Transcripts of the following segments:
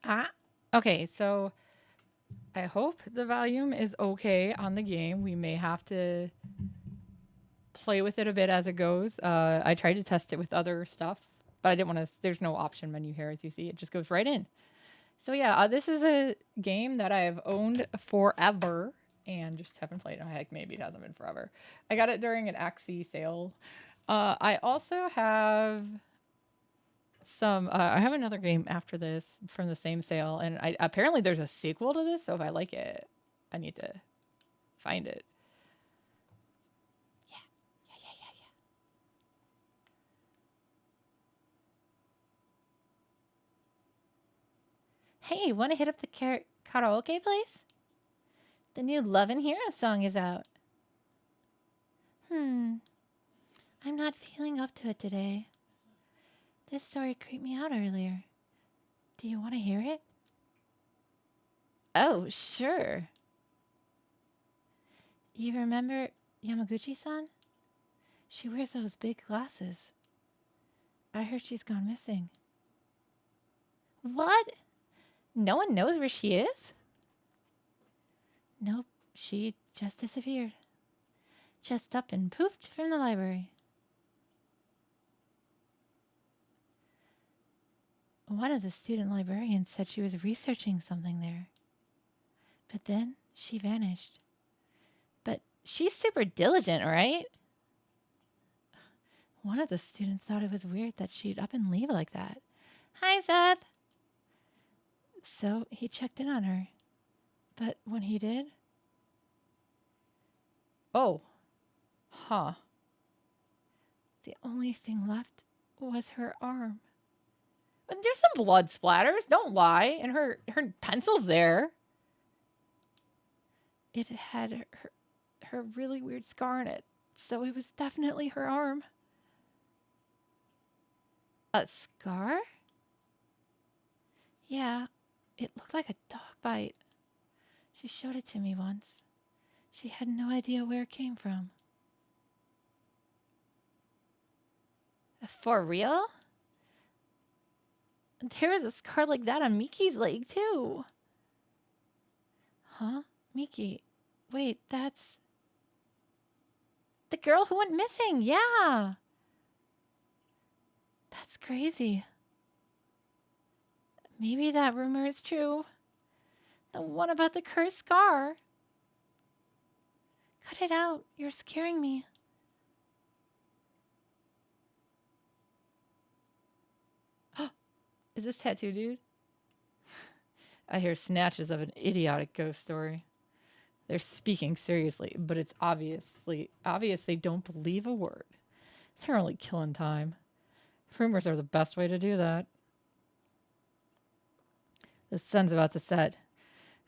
Ah, okay, so I hope the volume is okay on the game. We may have to play with it a bit as it goes. I tried to test it with other stuff, but I didn't want to. There's no option menu here, as you see. It just goes right in. So yeah, this is a game that I've owned forever and just haven't played. Oh, heck, maybe it hasn't been forever. I got it during an Axie sale. I also have some. I have another game after this from the same sale, and apparently there's a sequel to this. So if I like it, I need to find it. Yeah, yeah. Hey, want to hit up the karaoke place? The new Lovin' Hero song is out. I'm not feeling up to it today. This story creeped me out earlier. Do you want to hear it? Oh, sure. You remember Yamaguchi-san? She wears those big glasses. I heard she's gone missing. What? No one knows where she is? Nope, she just disappeared. Just up and poofed from the library. One of the student librarians said she was researching something there. But then she vanished. But she's super diligent, right? One of the students thought it was weird that she'd up and leave like that. Hi, Seth. So he checked in on her. But when he did... Oh. Huh. The only thing left was her arm. But there's some blood splatters, don't lie. And her pencil's there. It had her really weird scar on it. So it was definitely her arm. A scar? Yeah, it looked like a dog bite. She showed it to me once. She had no idea where it came from. For real? There was a scar like that on Miki's leg, too. Huh? Miki. Wait, that's... the girl who went missing, yeah. That's crazy. Maybe that rumor is true. The one about the cursed scar. Cut it out. You're scaring me. Is this tattoo dude? I hear snatches of an idiotic ghost story. They're speaking seriously, but it's obvious they don't believe a word. They're only killing time. Rumors are the best way to do that. The sun's about to set.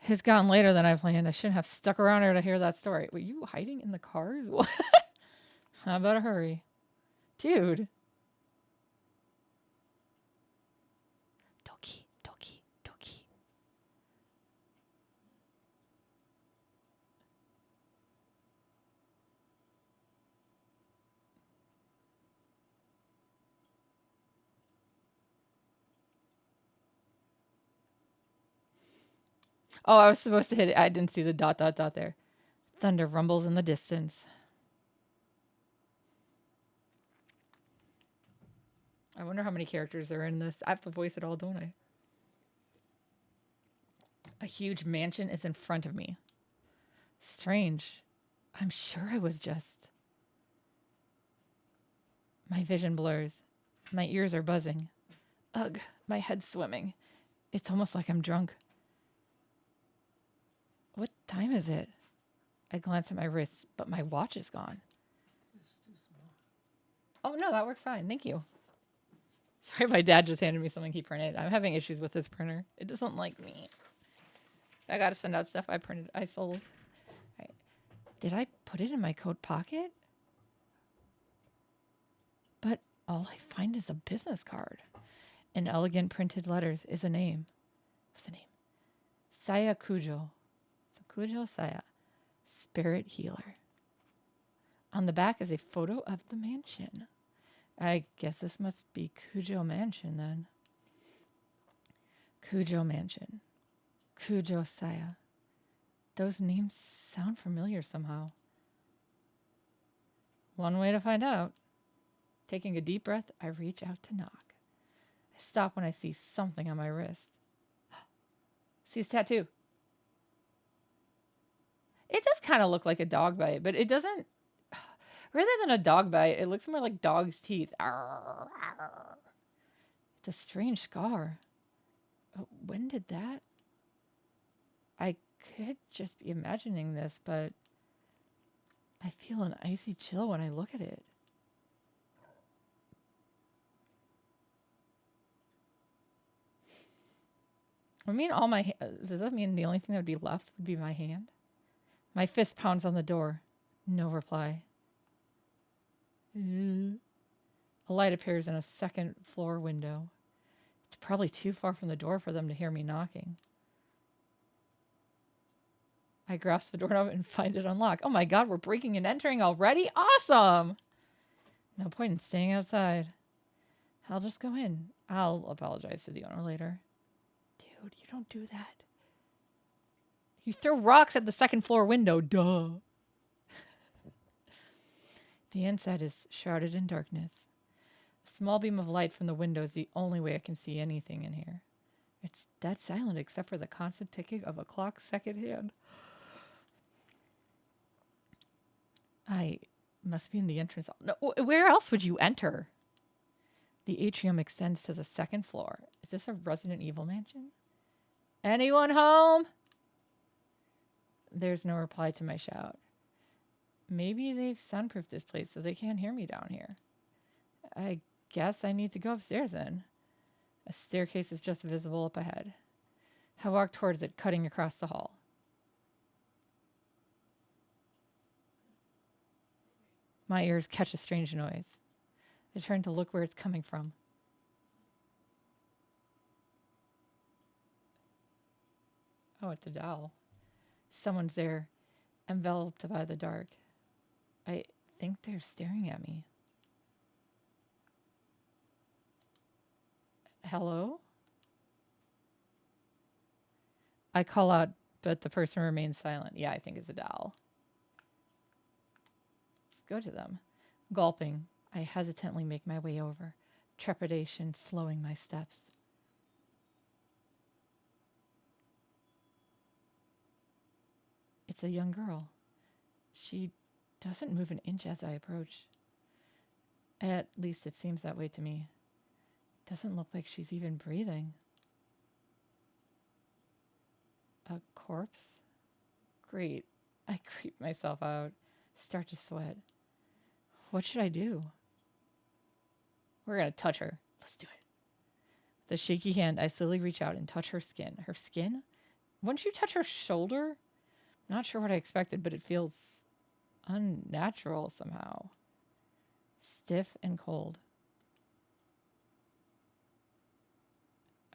It's gotten later than I planned. I shouldn't have stuck around here to hear that story. Were you hiding in the cars? What? I better hurry. Dude. Doki, Doki, Doki. Oh, I was supposed to hit it. I didn't see the dot, dot, dot there. Thunder rumbles in the distance. I wonder how many characters are in this. I have to voice it all, don't I? A huge mansion is in front of me. Strange. I'm sure I was just... My vision blurs. My ears are buzzing. Ugh, my head's swimming. It's almost like I'm drunk. What time is it? I glance at my wrist, but my watch is gone. It's too small. Oh, no, that works fine. Thank you. Sorry, my dad just handed me something he printed. I'm having issues with this printer. It doesn't like me. I gotta send out stuff I sold. Right. Did I put it in my coat pocket? But all I find is a business card. In elegant printed letters is a name. What's the name? Saya Kujo. So Kujo Saya. Spirit healer. On the back is a photo of the mansion. I guess this must be Kujo Mansion then. Kujo Mansion. Kujo Saya. Those names sound familiar somehow. One way to find out. Taking a deep breath, I reach out to knock. I stop when I see something on my wrist. See his tattoo. It does kind of look like a dog bite, but it doesn't... Rather than a dog bite, it looks more like dog's teeth. It's a strange scar. When did that? I could just be imagining this, but I feel an icy chill when I look at it. I mean, does that mean the only thing that would be left would be my hand? My fist pounds on the door. No reply. A light appears in a second floor window. It's probably too far from the door for them to hear me knocking. I grasp the doorknob and find it unlocked. Oh my god, we're breaking and entering already? Awesome! No point in staying outside. I'll just go in. I'll apologize to the owner later. Dude, you don't do that. You throw rocks at the second floor window, duh. The inside is shrouded in darkness. A small beam of light from the window is the only way I can see anything in here. It's dead silent except for the constant ticking of a clock's second hand. I must be in the entrance. No, where else would you enter? The atrium extends to the second floor. Is this a Resident Evil mansion? Anyone home? There's no reply to my shout. Maybe they've soundproofed this place so they can't hear me down here. I guess I need to go upstairs then. A staircase is just visible up ahead. I walk towards it, cutting across the hall. My ears catch a strange noise. I turn to look where it's coming from. Oh, it's a doll. Someone's there, enveloped by the dark. I think they're staring at me. Hello? I call out, but the person remains silent. Yeah, I think it's a doll. Let's go to them. Gulping, I hesitantly make my way over, trepidation slowing my steps. It's a young girl. She doesn't move an inch as I approach. At least it seems that way to me. Doesn't look like she's even breathing. A corpse? Great. I creep myself out, start to sweat. What should I do? We're gonna touch her. Let's do it. With a shaky hand, I slowly reach out and touch her skin. Her skin? Once you touch her shoulder? Not sure what I expected, but it feels unnatural somehow. Stiff and cold.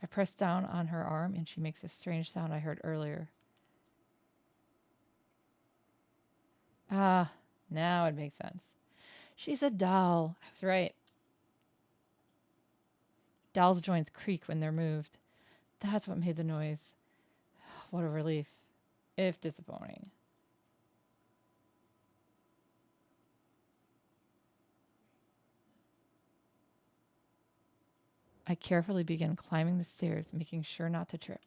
I press down on her arm and she makes a strange sound I heard earlier. Ah, now it makes sense. She's a doll. I was right. Dolls' joints creak when they're moved. That's what made the noise. What a relief, if disappointing. I carefully begin climbing the stairs, making sure not to trip.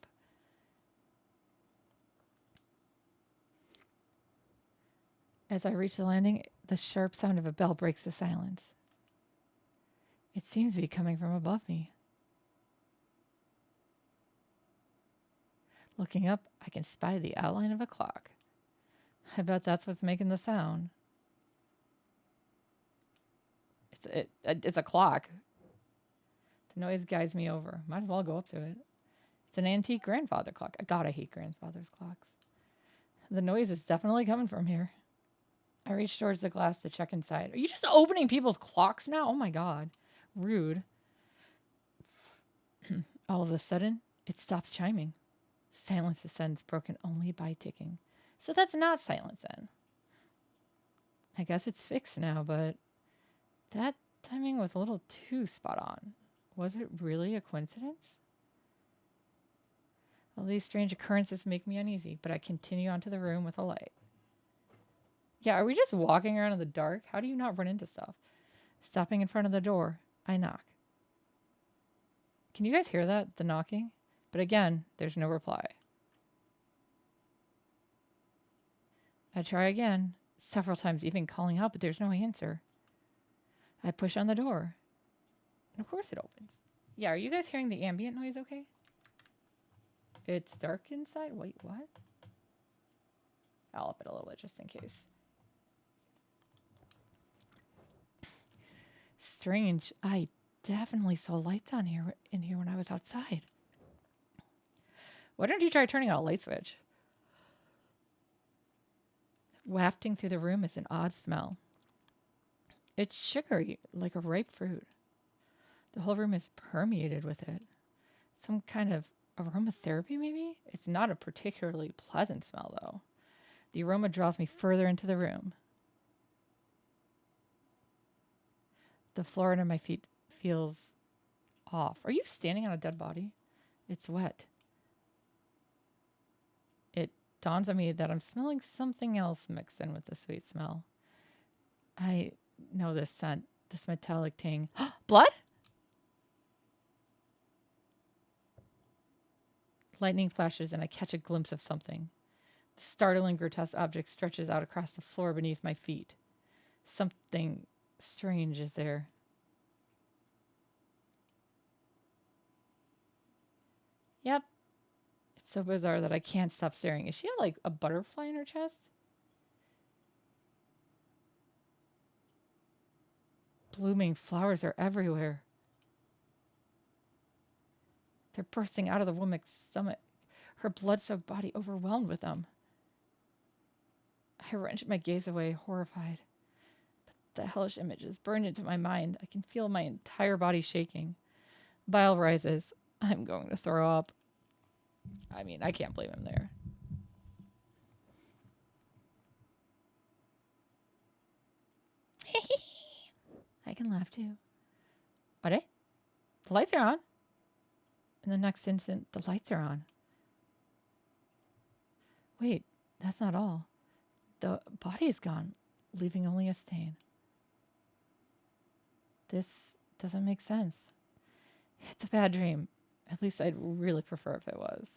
As I reach the landing, the sharp sound of a bell breaks the silence. It seems to be coming from above me. Looking up, I can spy the outline of a clock. I bet that's what's making the sound. It's a clock. The noise guides me over. Might as well go up to it. It's an antique grandfather clock. God, I hate grandfather's clocks. The noise is definitely coming from here. I reach towards the glass to check inside. Are you just opening people's clocks now? Oh my god. Rude. All of a sudden, it stops chiming. Silence descends, broken only by ticking. So that's not silence then. I guess it's fixed now, but that timing was a little too spot on. Was it really a coincidence? All these strange occurrences make me uneasy, but I continue onto the room with a light. Yeah, are we just walking around in the dark? How do you not run into stuff? Stopping in front of the door, I knock. Can you guys hear that? The knocking? But again, there's no reply. I try again, several times even calling out, but there's no answer. I push on the door. And of course it opens. Yeah, are you guys hearing the ambient noise okay? It's dark inside? Wait, what? I'll up it a little bit just in case. Strange. I definitely saw lights on in here when I was outside. Why don't you try turning on a light switch? Wafting through the room is an odd smell. It's sugary, like a ripe fruit. The whole room is permeated with it. Some kind of aromatherapy, maybe? It's not a particularly pleasant smell, though. The aroma draws me further into the room. The floor under my feet feels off. Are you standing on a dead body? It's wet. It dawns on me that I'm smelling something else mixed in with the sweet smell. I know this scent, this metallic tang. Blood? Lightning flashes and I catch a glimpse of something. The startling, grotesque object stretches out across the floor beneath my feet. Something strange is there. Yep. It's so bizarre that I can't stop staring. Is she like a butterfly in her chest? Blooming flowers are everywhere. They're bursting out of the woman's stomach, her blood-soaked body overwhelmed with them. I wrench my gaze away, horrified. But the hellish image is burned into my mind. I can feel my entire body shaking. Bile rises. I'm going to throw up. I mean, I can't blame him there. can laugh too. What? The lights are on. In the next instant, the lights are on. Wait, that's not all. The body is gone, leaving only a stain. This doesn't make sense. It's a bad dream. At least I'd really prefer if it was.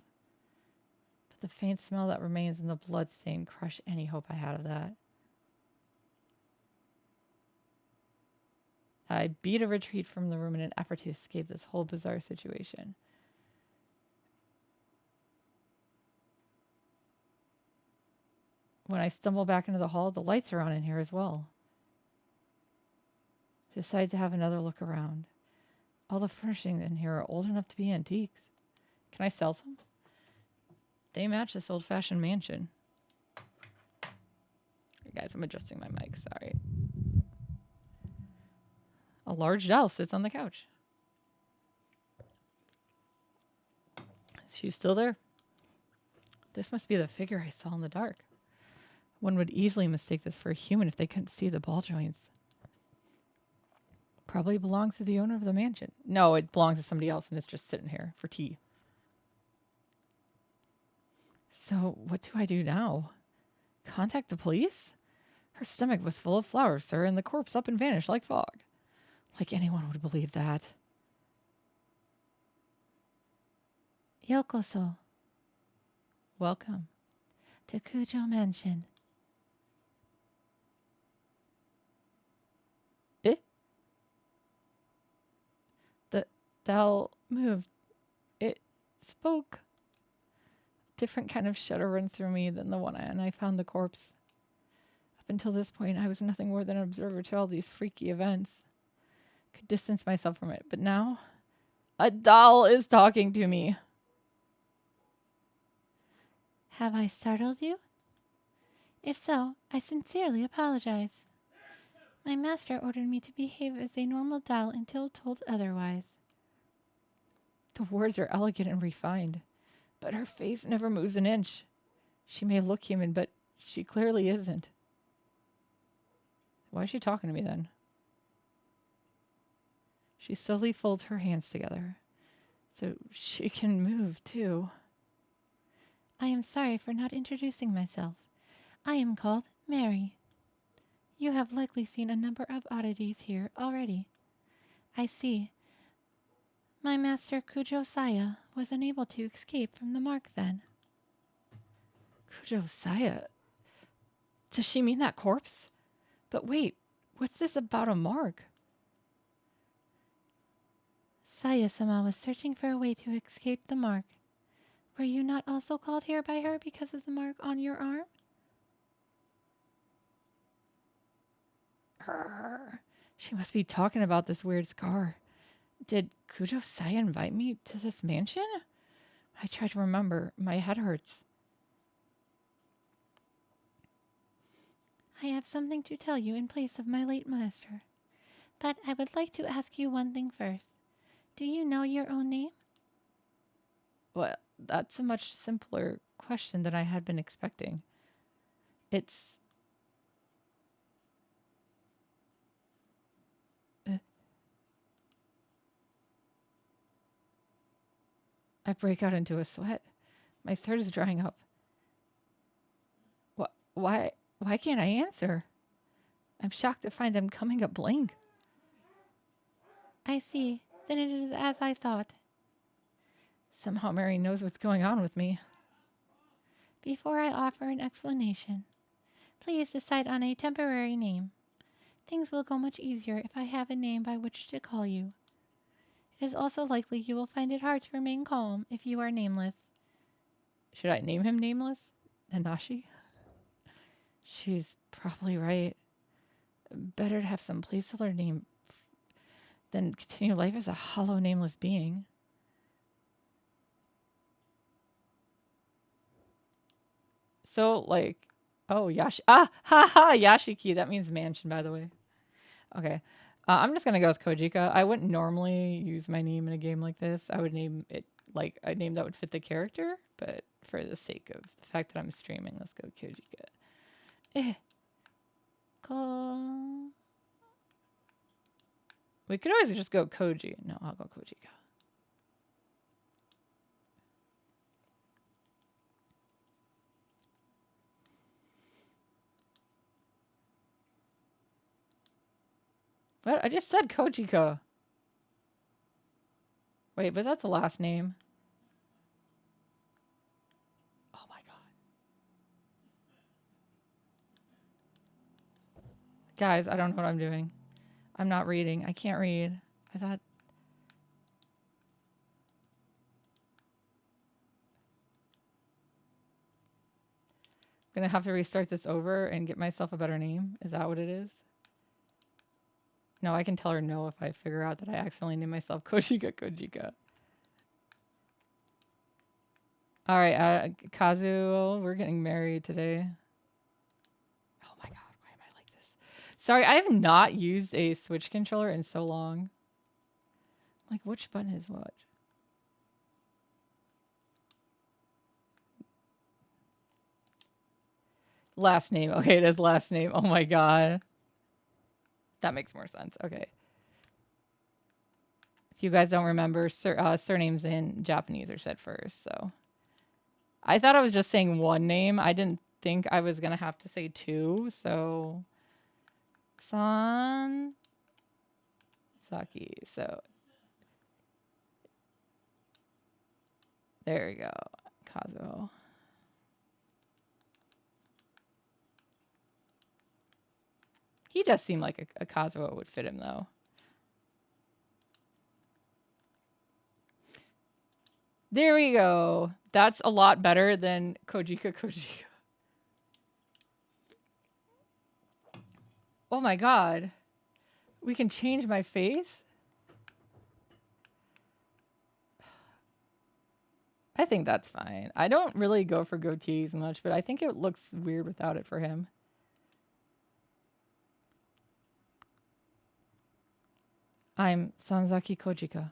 But the faint smell that remains in the blood stain crushed any hope I had of that. I beat a retreat from the room in an effort to escape this whole bizarre situation. When I stumble back into the hall, the lights are on in here as well. I decide to have another look around. All the furnishings in here are old enough to be antiques. Can I sell some? They match this old-fashioned mansion. Guys, I'm adjusting my mic, sorry. A large doll sits on the couch. She's still there. This must be the figure I saw in the dark. One would easily mistake this for a human if they couldn't see the ball joints. Probably belongs to the owner of the mansion. No, it belongs to somebody else and it's just sitting here for tea. So what do I do now? Contact the police? Her stomach was full of flowers, sir, and the corpse up and vanished like fog. Like anyone would believe that. Yokoso. Welcome to Kujo Mansion. Eh? The doll moved. It spoke. Different kind of shudder ran through me than the one I found the corpse. Up until this point, I was nothing more than an observer to all these freaky events. Could distance myself from it, but now a doll is talking to me. Have I startled you? If so, I sincerely apologize. My master ordered me to behave as a normal doll until told otherwise. The words are elegant and refined, but her face never moves an inch. She may look human, but she clearly isn't. Why is she talking to me then? She slowly folds her hands together, so she can move too. I am sorry for not introducing myself. I am called Mary. You have likely seen a number of oddities here already. I see. My master Kujo Saya was unable to escape from the mark then. Kujo Saya? Does she mean that corpse? But wait, what's this about a mark? Saya-sama was searching for a way to escape the mark. Were you not also called here by her because of the mark on your arm? She must be talking about this weird scar. Did Kujo Saya invite me to this mansion? I try to remember. My head hurts. I have something to tell you in place of my late master. But I would like to ask you one thing first. Do you know your own name? Well, that's a much simpler question than I had been expecting. It's... I break out into a sweat. My throat is drying up. Why can't I answer? I'm shocked to find I'm coming up blank. I see. Then it is as I thought. Somehow Mary knows what's going on with me. Before I offer an explanation, please decide on a temporary name. Things will go much easier if I have a name by which to call you. It is also likely you will find it hard to remain calm if you are nameless. Should I name him Nameless? Nanashi? She's probably right. Better to have some placeholder name than continue life as a hollow, nameless being. So, like, oh, Yashiki. That means mansion, by the way. Okay. I'm just going to go with Kojika. I wouldn't normally use my name in a game like this. I would name it like a name that would fit the character, but for the sake of the fact that I'm streaming, let's go Kojika. We could always just go Koji. No, I'll go Kojika. What? I just said Kojika. Wait, but that's the last name. Oh my god. Guys, I don't know what I'm doing. I'm not reading. I can't read. I thought... I'm gonna have to restart this over and get myself a better name. Is that what it is? No, I can tell her no if I figure out that I accidentally named myself Kojika. All right, Kazuo, we're getting married today. Oh my god, why am I like this? Sorry, I have not used a Switch controller in so long. Like, which button is what? Last name. Okay, it is last name. Oh my god. That makes more sense. Okay. If you guys don't remember, surnames in Japanese are said first, so. I thought I was just saying one name. I didn't think I was going to have to say two, so. Sanzaki. So. There we go. Kazuo. He does seem like a Kazuo would fit him, though. There we go. That's a lot better than Kojika. Oh my god. We can change my face? I think that's fine. I don't really go for goatees much, but I think it looks weird without it for him. I'm Sanzaki Kojika.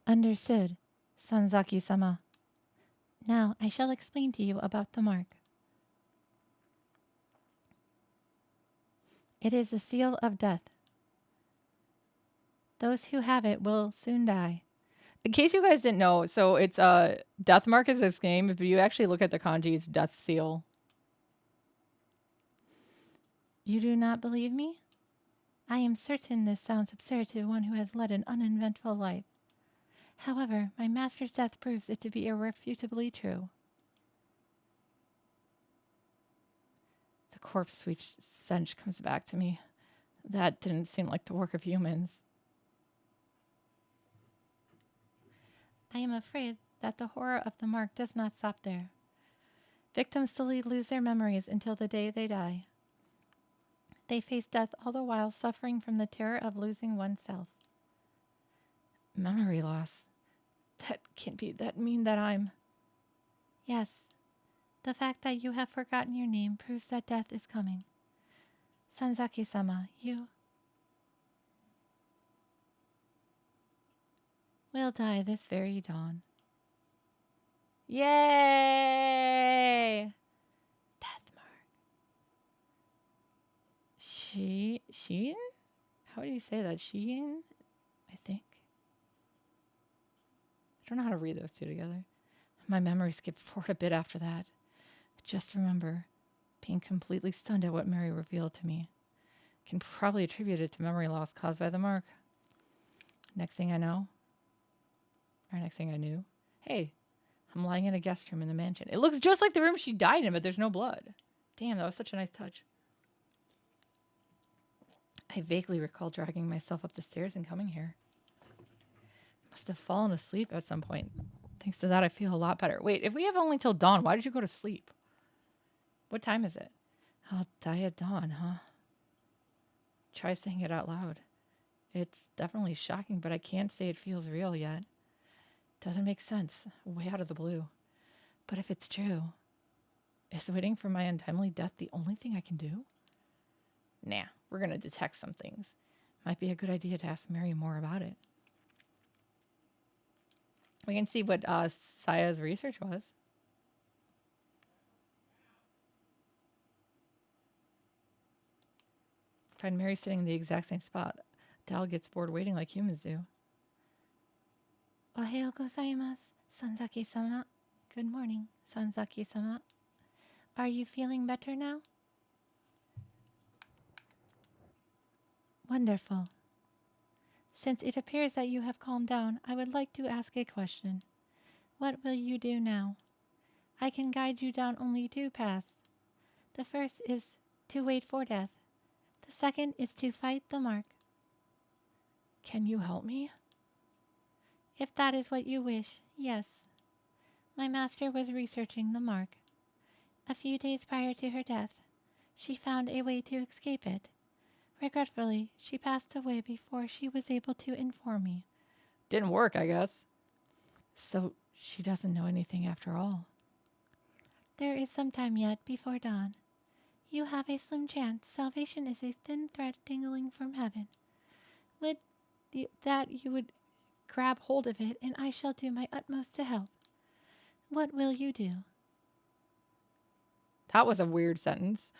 Understood, Sanzaki-sama. Now I shall explain to you about the mark. It is a seal of death. Those who have it will soon die. In case you guys didn't know, so it's death mark is this game. If you actually look at the kanji, it's death seal. You do not believe me? I am certain this sounds absurd to one who has led an uneventful life. However, my master's death proves it to be irrefutably true. The corpse sweet stench comes back to me. That didn't seem like the work of humans. I am afraid that the horror of the mark does not stop there. Victims slowly lose their memories until the day they die. They face death all the while suffering from the terror of losing oneself. Memory loss? That can't be that mean that I'm... Yes. The fact that you have forgotten your name proves that death is coming. Sanzaki-sama, you... will die this very dawn. Yay! Death mark. Sheen? How do you say that? Sheen? I think. I don't know how to read those two together. My memory skipped forward a bit after that. I just remember being completely stunned at what Mary revealed to me. I can probably attribute it to memory loss caused by the mark. Next thing I know, or next thing I knew, hey, I'm lying in a guest room in the mansion. It looks just like the room she died in, but there's no blood. Damn, that was such a nice touch. I vaguely recall dragging myself up the stairs and coming here. Must have fallen asleep at some point. Thanks to that, I feel a lot better. Wait, if we have only till dawn, why did you go to sleep? What time is it? I'll die at dawn, huh? Try saying it out loud. It's definitely shocking, but I can't say it feels real yet. Doesn't make sense. Way out of the blue. But if it's true, is waiting for my untimely death the only thing I can do? Nah, we're going to detect some things. Might be a good idea to ask Mary more about it. We can see what Saya's research was. Find Mary sitting in the exact same spot. Dal gets bored waiting like humans do. Ohayou gozaimasu, Sanzaki-sama. Good morning, Sanzaki-sama. Are you feeling better now? Wonderful. Since it appears that you have calmed down, I would like to ask a question. What will you do now? I can guide you down only two paths. The first is to wait for death. The second is to fight the mark. Can you help me? If that is what you wish, yes. My master was researching the mark. A few days prior to her death, she found a way to escape it. Regretfully, she passed away before she was able to inform me. Didn't work, I guess. So she doesn't know anything after all. There is some time yet before dawn. You have a slim chance. Salvation is a thin thread dangling from heaven. Would you would grab hold of it, and I shall do my utmost to help. What will you do? That was a weird sentence.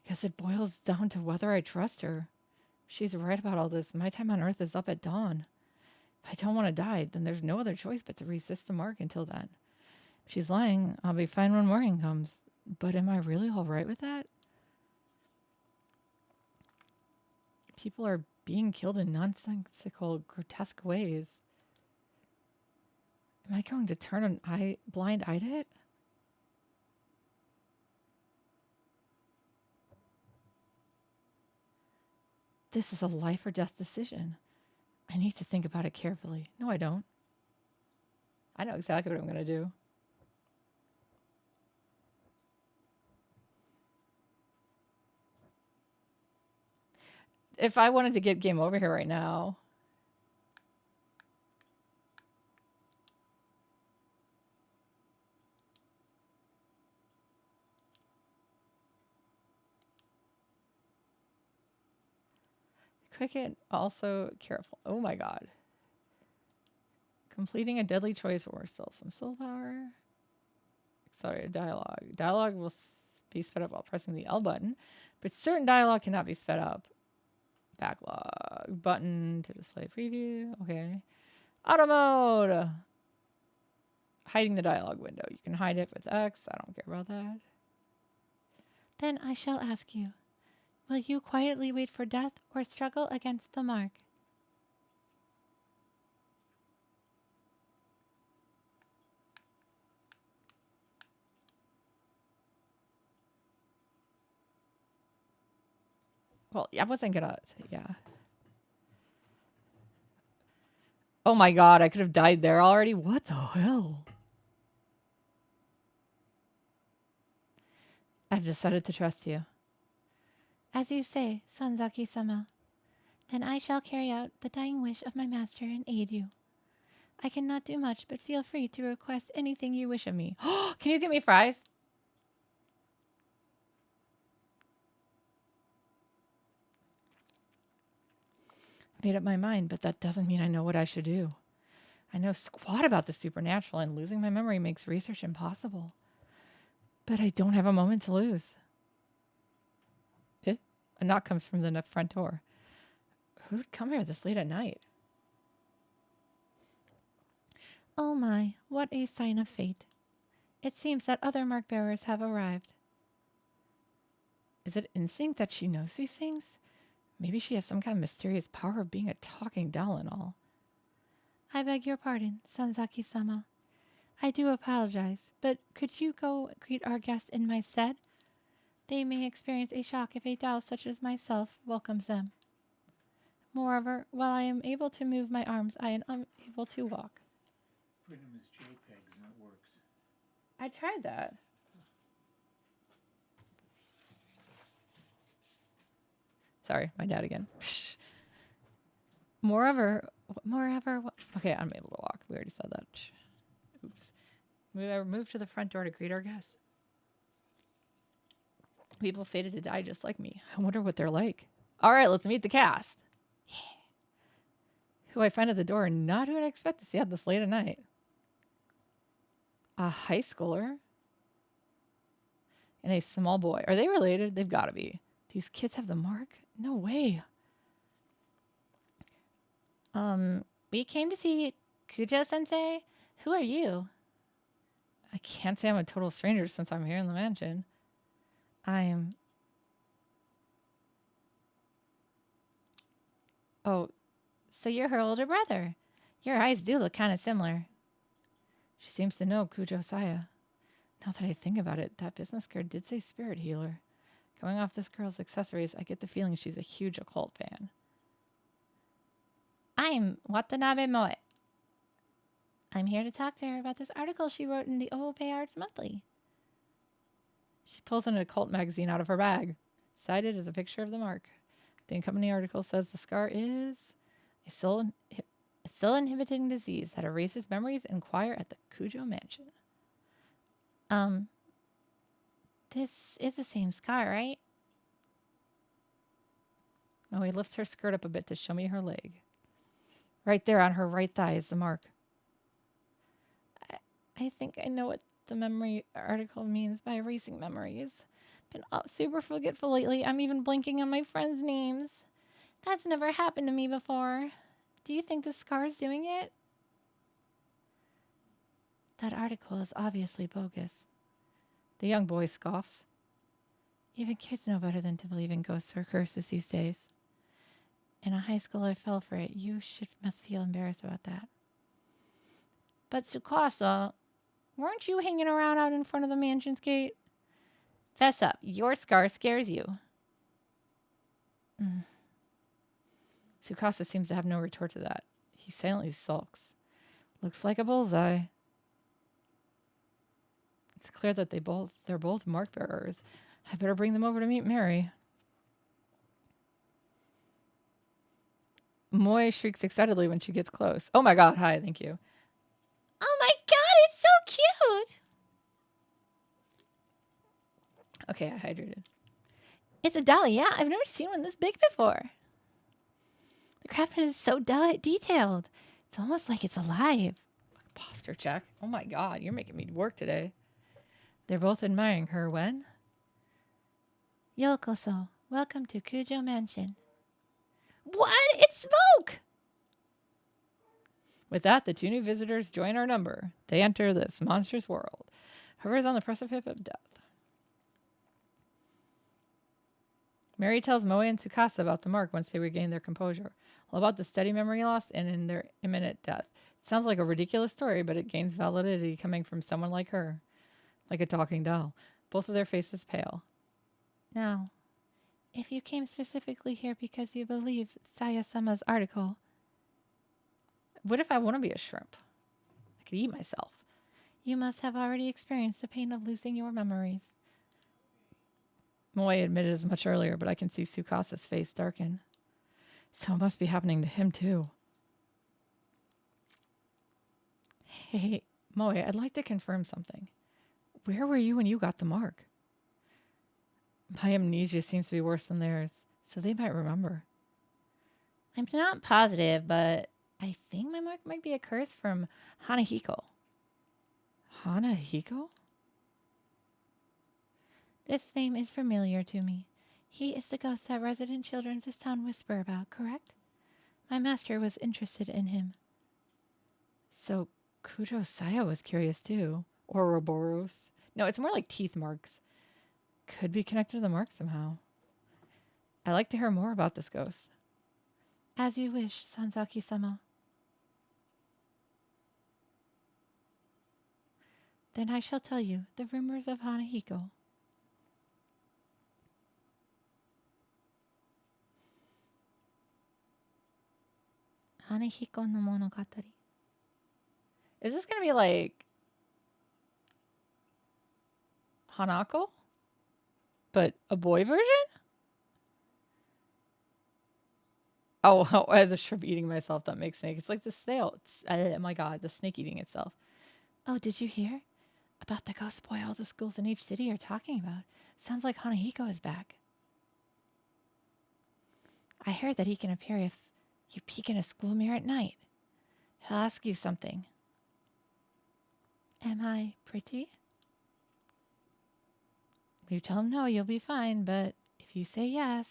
Guess it boils down to whether I trust her. She's right about all this. My time on Earth is up at dawn. If I don't want to die, then there's no other choice but to resist the mark until then. If she's lying, I'll be fine when morning comes. But am I really all right with that? People are being killed in nonsensical, grotesque ways. Am I going to turn an blind eye to it? This is a life or death decision. I need to think about it carefully. No, I don't. I know exactly what I'm going to do. If I wanted to get game over here right now, Cricket also careful. Oh my god. Completing a deadly choice will restore some soul power. Accelerated dialogue. Dialogue will be sped up while pressing the L button, but certain dialogue cannot be sped up. Backlog. Button to display preview. Okay. Auto mode. Hiding the dialogue window. You can hide it with X. I don't care about that. Then I shall ask you, will you quietly wait for death or struggle against the mark? Well, I wasn't gonna, yeah. Oh my god, I could have died there already. What the hell? I've decided to trust you. As you say, Sanzaki-sama. Then I shall carry out the dying wish of my master and aid you. I cannot do much, but feel free to request anything you wish of me. Can you get me fries? I made up my mind, but that doesn't mean I know what I should do. I know squat about the supernatural, and losing my memory makes research impossible. But I don't have a moment to lose. A knock comes from the front door. Who'd come here this late at night? Oh my, what a sign of fate. It seems that other mark bearers have arrived. Is it instinct that she knows these things? Maybe she has some kind of mysterious power of being a talking doll and all. I beg your pardon, Sanzaki-sama. I do apologize, but could you go greet our guests in my stead? They may experience a shock if a doll such as myself welcomes them. Moreover, while I am able to move my arms, I am unable to walk. Put them as JPEGs and it works. I tried that. Sorry, my dad again. Moreover, okay, I'm able to walk. We already said that. Oops. Move to the front door to greet our guests. People fated to die just like me. I wonder what they're like. All right, let's meet the cast. Yeah. Who I find at the door and not who I'd expect to see at this late at night. A high schooler and a small boy. Are they related? They've got to be. These kids have the mark? No way. We came to see Kujo-sensei. Who are you? I can't say I'm a total stranger since I'm here in the mansion. I'm... Oh, so you're her older brother. Your eyes do look kind of similar. She seems to know Kujo Saya. Now that I think about it, that business card did say spirit healer. Going off this girl's accessories, I get the feeling she's a huge occult fan. I'm Watanabe Moe. I'm here to talk to her about this article she wrote in the OOP Arts Monthly. She pulls an occult magazine out of her bag. Cited is a picture of the mark. The accompanying article says the scar is a soul inhibiting disease that erases memories. Inquire at the Kujo Mansion. This is the same scar, right? Moe lifts her skirt up a bit to show me her leg. Right there on her right thigh is the mark. I think I know what the memory article means by erasing memories. Been super forgetful lately. I'm even blanking on my friends' names. That's never happened to me before. Do you think the scar's doing it? That article is obviously bogus. The young boy scoffs. Even kids know better than to believe in ghosts or curses these days. In a high school, I fell for it. You must feel embarrassed about that. But Tsukasa, weren't you hanging around out in front of the mansion's gate? Fess up. Your scar scares you. Tsukasa seems to have no retort to that. He silently sulks. Looks like a bullseye. It's clear that they're both mark bearers. I better bring them over to meet Mary. Moe shrieks excitedly when she gets close. Oh my god, hi, thank you. Oh my god, it's so cute! Okay, I hydrated. It's a dolly, yeah. I've never seen one this big before. The craftsman is so detailed. It's almost like it's alive. Posture check. Oh my god, you're making me work today. They're both admiring her when... Yokoso, welcome to Kujo Mansion. What? It's smoke! With that, the two new visitors join our number. They enter this monstrous world. Whoever is on the precipice of death. Mary tells Moe and Tsukasa about the mark once they regain their composure. All about the steady memory loss and in their imminent death. It sounds like a ridiculous story, but it gains validity coming from someone like her. Like a talking doll. Both of their faces pale. Now, if you came specifically here because you believed Saya-sama's article... What if I want to be a shrimp? I could eat myself. You must have already experienced the pain of losing your memories. Moe admitted as much earlier, but I can see Tsukasa's face darken. So it must be happening to him too. Hey, Moe, I'd like to confirm something. Where were you when you got the mark? My amnesia seems to be worse than theirs, so they might remember. I'm not positive, but I think my mark might be a curse from Hanahiko. Hanahiko? This name is familiar to me. He is the ghost that resident children of this town whisper about, correct? My master was interested in him. So Kujo Saya was curious too. Ouroboros. No, it's more like teeth marks. Could be connected to the mark somehow. I'd like to hear more about this ghost. As you wish, Sanzaki-sama. Then I shall tell you the rumors of Hanahiko. Hanahiko no Monogatari. Is this going to be like Hanako? But a boy version? Oh, as a shrimp eating myself, that makes snake. It's like the snail. Oh my god, the snake eating itself. Oh, did you hear? About the ghost boy all the schools in each city are talking about. Sounds like Hanahiko is back. I heard that he can appear if you peek in a school mirror at night. He'll ask you something. Am I pretty? If you tell him no, you'll be fine, but if If you say yes,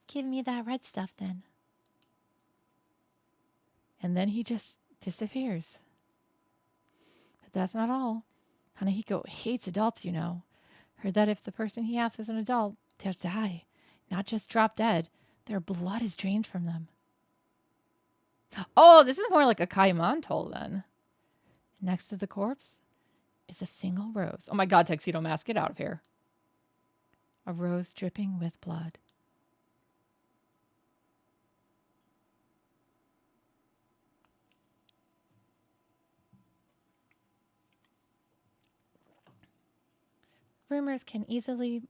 Give me that red stuff then. and then he just disappears. But that's not all. Hanahiko hates adults, you know. Heard that if the person he asks is an adult, they'll die. Not just drop dead. Their blood is drained from them. Oh, this is more like a Kaiman toll then. Next to the corpse is a single rose. Oh my god, Tuxedo Mask, get out of here. A rose dripping with blood. Rumors can easily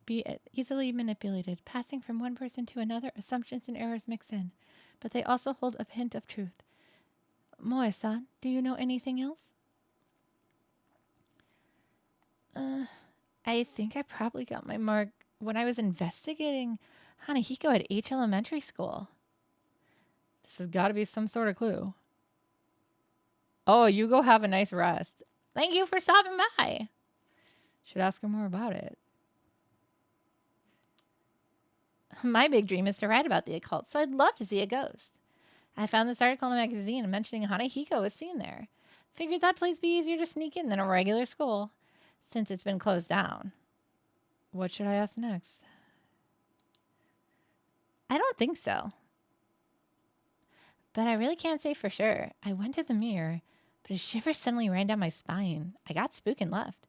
manipulated, passing from one person to another, assumptions and errors mix in, but they also hold a hint of truth. Moe-san, do you know anything else? I think I probably got my mark when I was investigating Hanahiko at H Elementary School. This has got to be some sort of clue. Oh, you go have a nice rest. Thank you for stopping by. Should ask her more about it. My big dream is to write about the occult, so I'd love to see a ghost. I found this article in a magazine mentioning Hanahiko was seen there. Figured that place be easier to sneak in than a regular school, since it's been closed down. What should I ask next? I don't think so. But I really can't say for sure. I went to the mirror, but a shiver suddenly ran down my spine. I got spooked and left.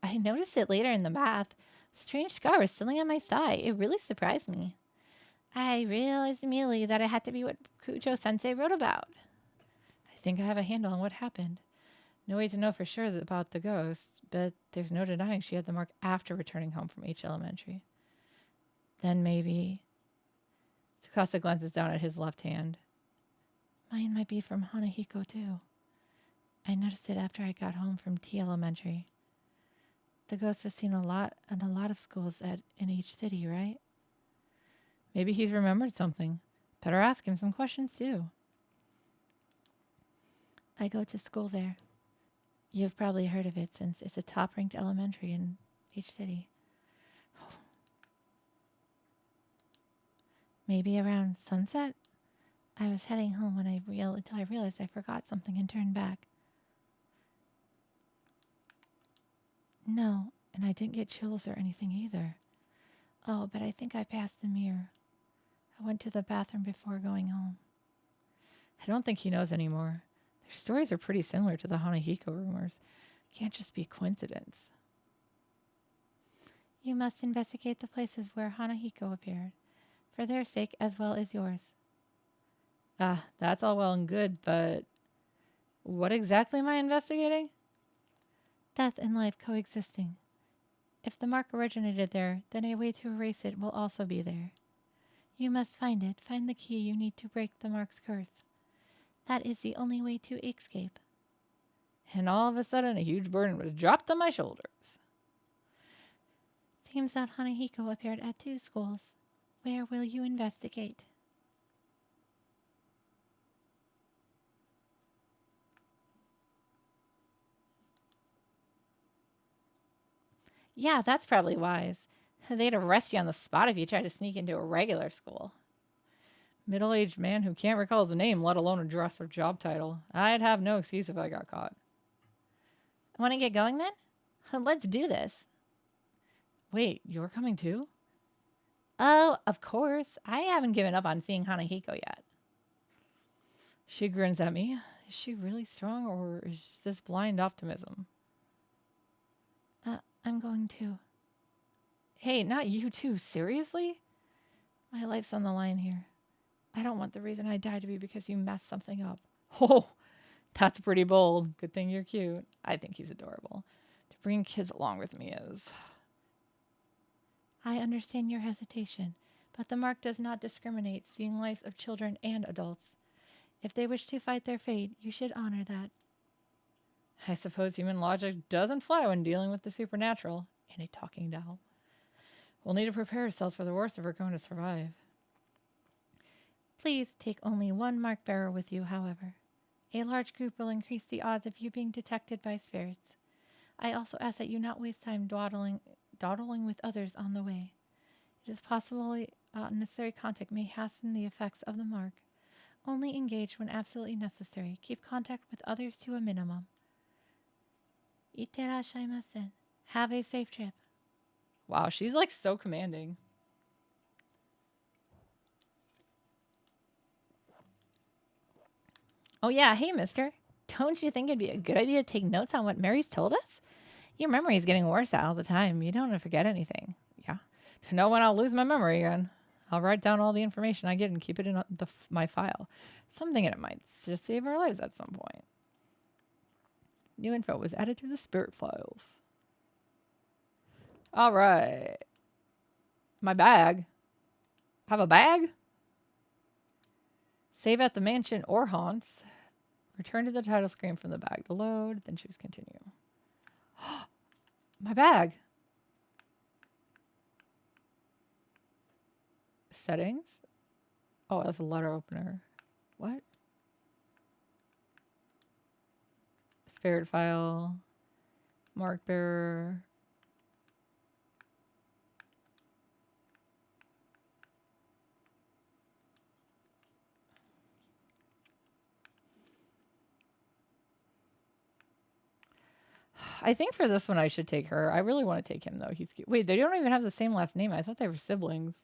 I noticed it later in the bath. A strange scar was sitting on my thigh. It really surprised me. I realized immediately that it had to be what Kujo-sensei wrote about. I think I have a handle on what happened. No way to know for sure about the ghost, but there's no denying she had the mark after returning home from H Elementary. Then maybe... Tsukasa glances down at his left hand. Mine might be from Hanahiko too. I noticed it after I got home from T Elementary. The ghost was seen a lot in a lot of schools in each city, right? Maybe he's remembered something. Better ask him some questions too. I go to school there. You've probably heard of it since it's a top-ranked elementary in each city. Maybe around sunset? I was heading home until I realized I forgot something and turned back. No, and I didn't get chills or anything either. Oh, but I think I passed the mirror. I went to the bathroom before going home. I don't think he knows anymore. Their stories are pretty similar to the Hanahiko rumors. Can't just be coincidence. You must investigate the places where Hanahiko appeared, for their sake as well as yours. Ah, that's all well and good, but what exactly am I investigating? Death and life coexisting. If the mark originated there, then a way to erase it will also be there. You must find it, find the key you need to break the mark's curse. That is the only way to escape. And all of a sudden, a huge burden was dropped on my shoulders. Seems that Hanahiko appeared at 2 schools. Where will you investigate? Yeah, that's probably wise. They'd arrest you on the spot if you tried to sneak into a regular school. Middle-aged man who can't recall his name, let alone address or job title. I'd have no excuse if I got caught. Want to get going then? Let's do this. Wait, you're coming too? Oh, of course. I haven't given up on seeing Hanahiko yet. She grins at me. Is she really strong, or is this blind optimism? I'm going to. Hey, not you too. Seriously? My life's on the line here. I don't want the reason I die to be because you messed something up. Oh, that's pretty bold. Good thing you're cute. I think he's adorable. To bring kids along with me is... I understand your hesitation, but the mark does not discriminate, seeing lives of children and adults. If they wish to fight their fate, you should honor that. I suppose human logic doesn't fly when dealing with the supernatural and a talking doll. We'll need to prepare ourselves for the worst if we're going to survive. Please take only one mark bearer with you, however. A large group will increase the odds of you being detected by spirits. I also ask that you not waste time dawdling with others on the way. It is possible unnecessary contact may hasten the effects of the mark. Only engage when absolutely necessary. Keep contact with others to a minimum. Itterashaimasen. Have a safe trip. Wow, she's like so commanding. Oh yeah, hey mister. Don't you think it'd be a good idea to take notes on what Mary's told us? Your memory is getting worse all the time. You don't want to forget anything. Yeah. To know when I'll lose my memory again. I'll write down all the information I get and keep it in my file. Something in it might just save our lives at some point. New info was added to the spirit files. All right. My bag. Have a bag? Save at the mansion or haunts. Return to the title screen from the bag to load. Then choose continue. My bag. Settings. Oh, that's a letter opener. What? Spirit file. Mark bearer. I think for this one I should take her. I really want to take him though. He's cute. Wait, they don't even have the same last name. I thought they were siblings.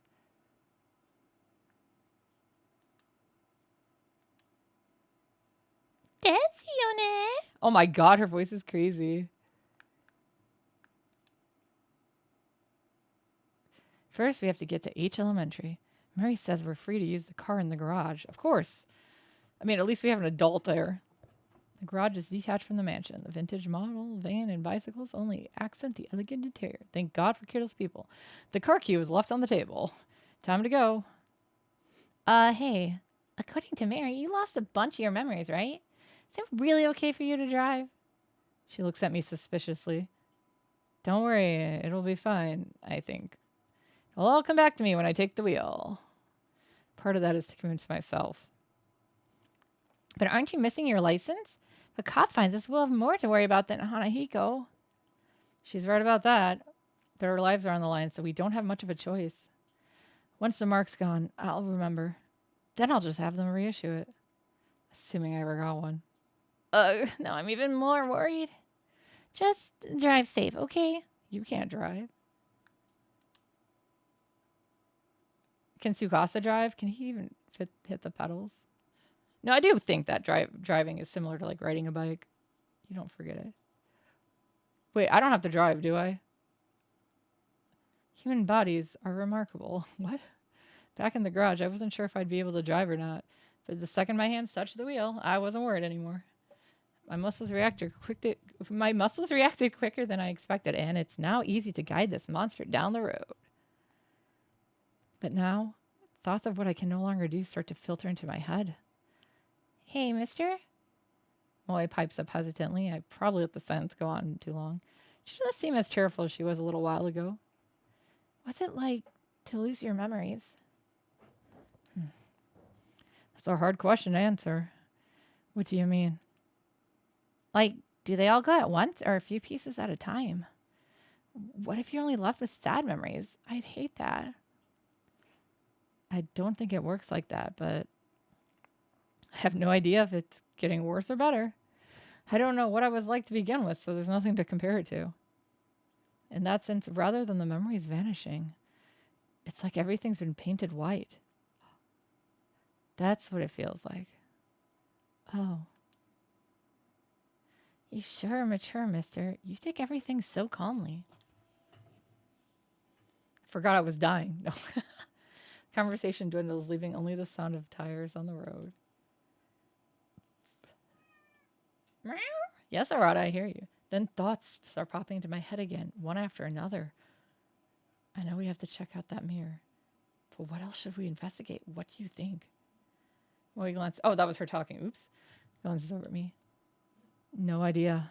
Desu Oh my god, her voice is crazy. First, we have to get to H Elementary. Mary says we're free to use the car in the garage. Of course. I mean, at least we have an adult there. The garage is detached from the mansion. The vintage model, van, and bicycles only accent the elegant interior. Thank God for careless people. The car key was left on the table. Time to go. Hey. According to Mary, you lost a bunch of your memories, right? Is it really okay for you to drive? She looks at me suspiciously. Don't worry, it'll be fine, I think. It'll all come back to me when I take the wheel. Part of that is to convince myself. But aren't you missing your license? If a cop finds us, we'll have more to worry about than Hanahiko. She's right about that. But our lives are on the line, so we don't have much of a choice. Once the mark's gone, I'll remember. Then I'll just have them reissue it. Assuming I ever got one. Now I'm even more worried. Just drive safe, okay? You can't drive. Can Tsukasa drive? Can he even hit the pedals? No, I do think that driving is similar to like riding a bike. You don't forget it. Wait, I don't have to drive, do I? Human bodies are remarkable. What? Back in the garage, I wasn't sure if I'd be able to drive or not. But the second my hands touched the wheel, I wasn't worried anymore. My muscles reacted quicker than I expected, and it's now easy to guide this monster down the road. But now, thoughts of what I can no longer do start to filter into my head. Hey, mister? Molly pipes up hesitantly. I probably let the sentence go on too long. She doesn't seem as cheerful as she was a little while ago. What's it like to lose your memories? That's a hard question to answer. What do you mean? Like, do they all go at once or a few pieces at a time? What if you're only left with sad memories? I'd hate that. I don't think it works like that, but I have no idea if it's getting worse or better. I don't know what I was like to begin with, so there's nothing to compare it to. In that sense, rather than the memories vanishing, it's like everything's been painted white. That's what it feels like. Oh. You sure are mature, mister. You take everything so calmly. Forgot I was dying. No. Conversation dwindles, leaving only the sound of tires on the road. Meow. Yes, Arata, I hear you. Then thoughts start popping into my head again, one after another. I know we have to check out that mirror. But what else should we investigate? What do you think? Molly glances. Oh, that was her talking. Oops. Glances over at me. No idea.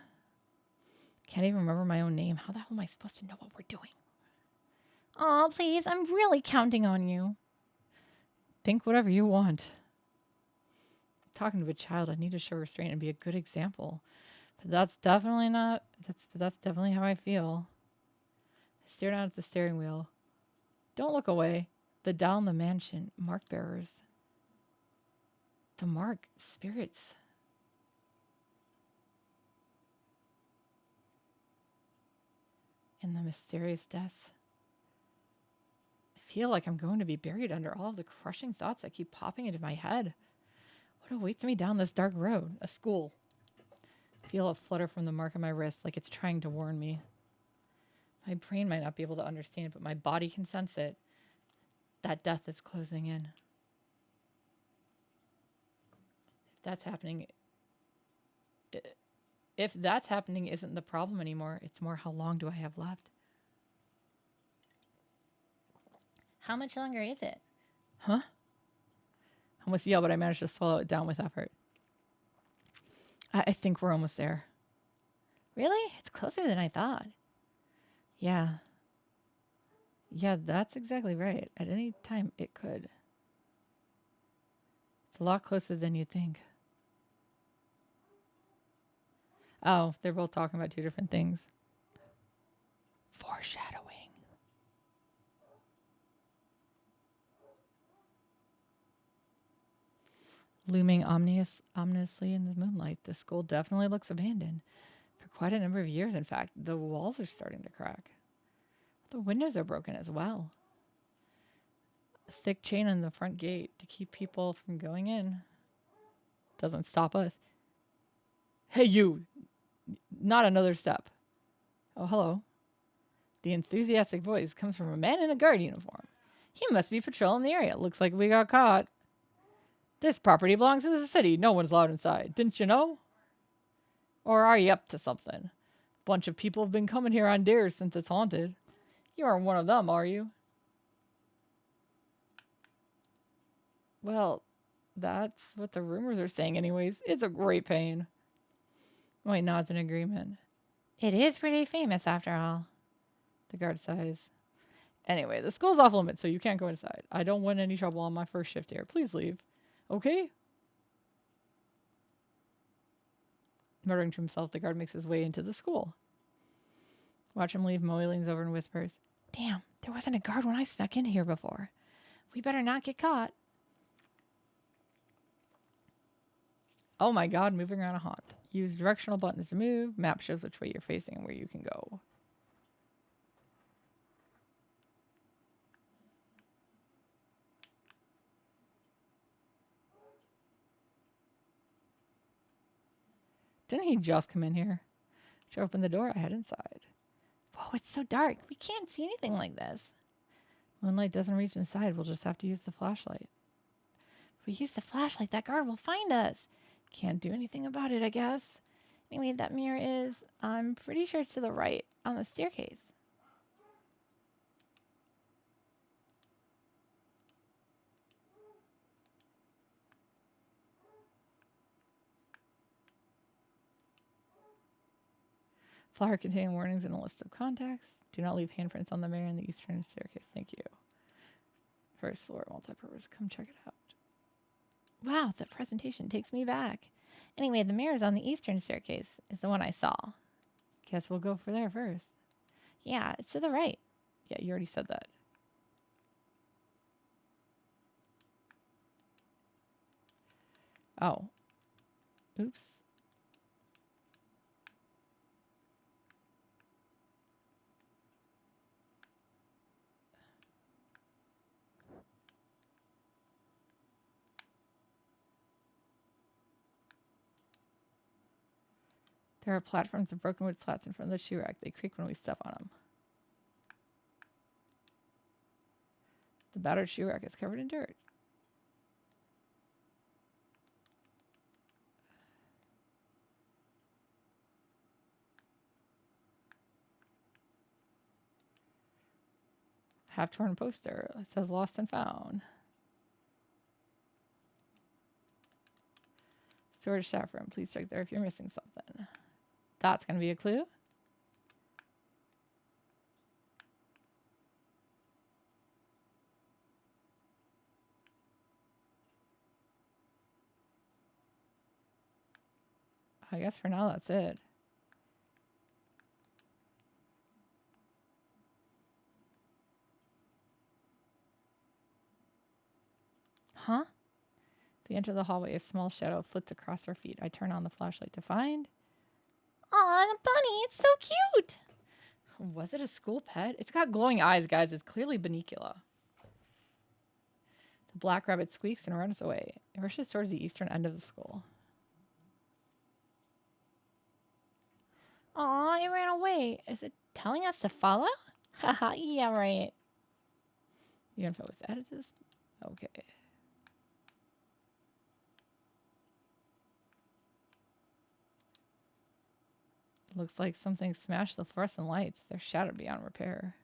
Can't even remember my own name. How the hell am I supposed to know what we're doing? Oh, please. I'm really counting on you. Think whatever you want. Talking to a child, I need to show restraint and be a good example. But that's definitely not. That's definitely how I feel. I stare down at the steering wheel. Don't look away. The doll in the mansion. Mark bearers. The mark. Spirits. And the mysterious deaths. I feel like I'm going to be buried under all of the crushing thoughts that keep popping into my head. What awaits me down this dark road? A school. I feel a flutter from the mark on my wrist, like it's trying to warn me. My brain might not be able to understand it, but my body can sense it. That death is closing in. If that's happening, if that's happening isn't the problem anymore. It's more, how long do I have left? How much longer is it? Huh? I almost yelled, but I managed to swallow it down with effort. I think we're almost there. Really? It's closer than I thought. Yeah. Yeah, that's exactly right. At any time, it could. It's a lot closer than you think. Oh, they're both talking about two different things. Foreshadowing. Looming ominously in the moonlight, the school definitely looks abandoned. For quite a number of years, in fact. The walls are starting to crack. The windows are broken as well. A thick chain on the front gate to keep people from going in. Doesn't stop us. Hey, you! Not another step. Oh, hello. The enthusiastic voice comes from a man in a guard uniform. He must be patrolling the area. Looks like we got caught. This property belongs to the city. No one's allowed inside. Didn't you know? Or are you up to something? Bunch of people have been coming here on dares since it's haunted. You aren't one of them, are you? Well, that's what the rumors are saying anyways. It's a great pain. White nods in agreement. It is pretty famous after all. The guard sighs. Anyway, the school's off limits, so you can't go inside. I don't want any trouble on my first shift here. Please leave. Okay? Muttering to himself, the guard makes his way into the school. Watch him leave. Moe leans over and whispers, Damn, there wasn't a guard when I snuck in here before. We better not get caught. oh my god, moving around a haunt. Use directional buttons to move. Map shows which way you're facing and where you can go. Didn't he just come in here? She opened the door. I head inside. Whoa, it's so dark. We can't see anything like this. Moonlight doesn't reach inside. We'll just have to use the flashlight. If we use the flashlight, that guard will find us. Can't do anything about it, I guess. Anyway, that mirror is, I'm pretty sure it's to the right on the staircase. Flyer containing warnings and a list of contacts. Do not leave handprints on the mirror in the eastern staircase. Thank you. First floor, multi-purpose. Come check it out. Wow, the presentation takes me back. Anyway, the mirrors on the eastern staircase is the one I saw. Guess we'll go for there first. Yeah, it's to the right. Yeah, you already said that. Oh. Oops. There are platforms of broken wood slats in front of the shoe rack. They creak when we step on them. The battered shoe rack is covered in dirt. Half-torn poster. It says lost and found. Storage staff room. Please check there if you're missing something. That's going to be a clue. I guess for now that's it. We enter the hallway. A small shadow flits across our feet. I turn on the flashlight to find. Aw, the bunny, it's so cute. Was it a school pet? It's got glowing eyes, guys. It's clearly Banicula. The black rabbit squeaks and runs away. It rushes towards the eastern end of the school. Aw, it ran away. Is it telling us to follow? Haha, yeah, right. The info was added to this. Okay. Looks like something smashed the fluorescent lights. They're shattered beyond repair.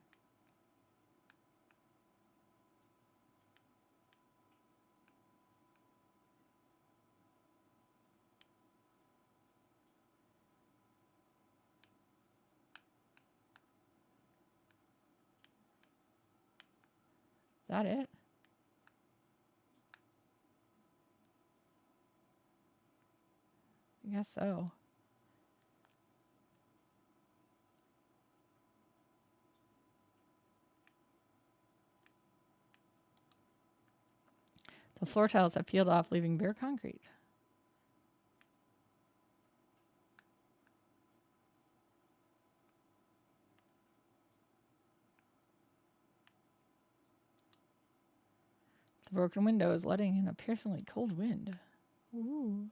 Is that it? I guess so. The floor tiles have peeled off, leaving bare concrete. The broken window is letting in a piercingly cold wind. Ooh.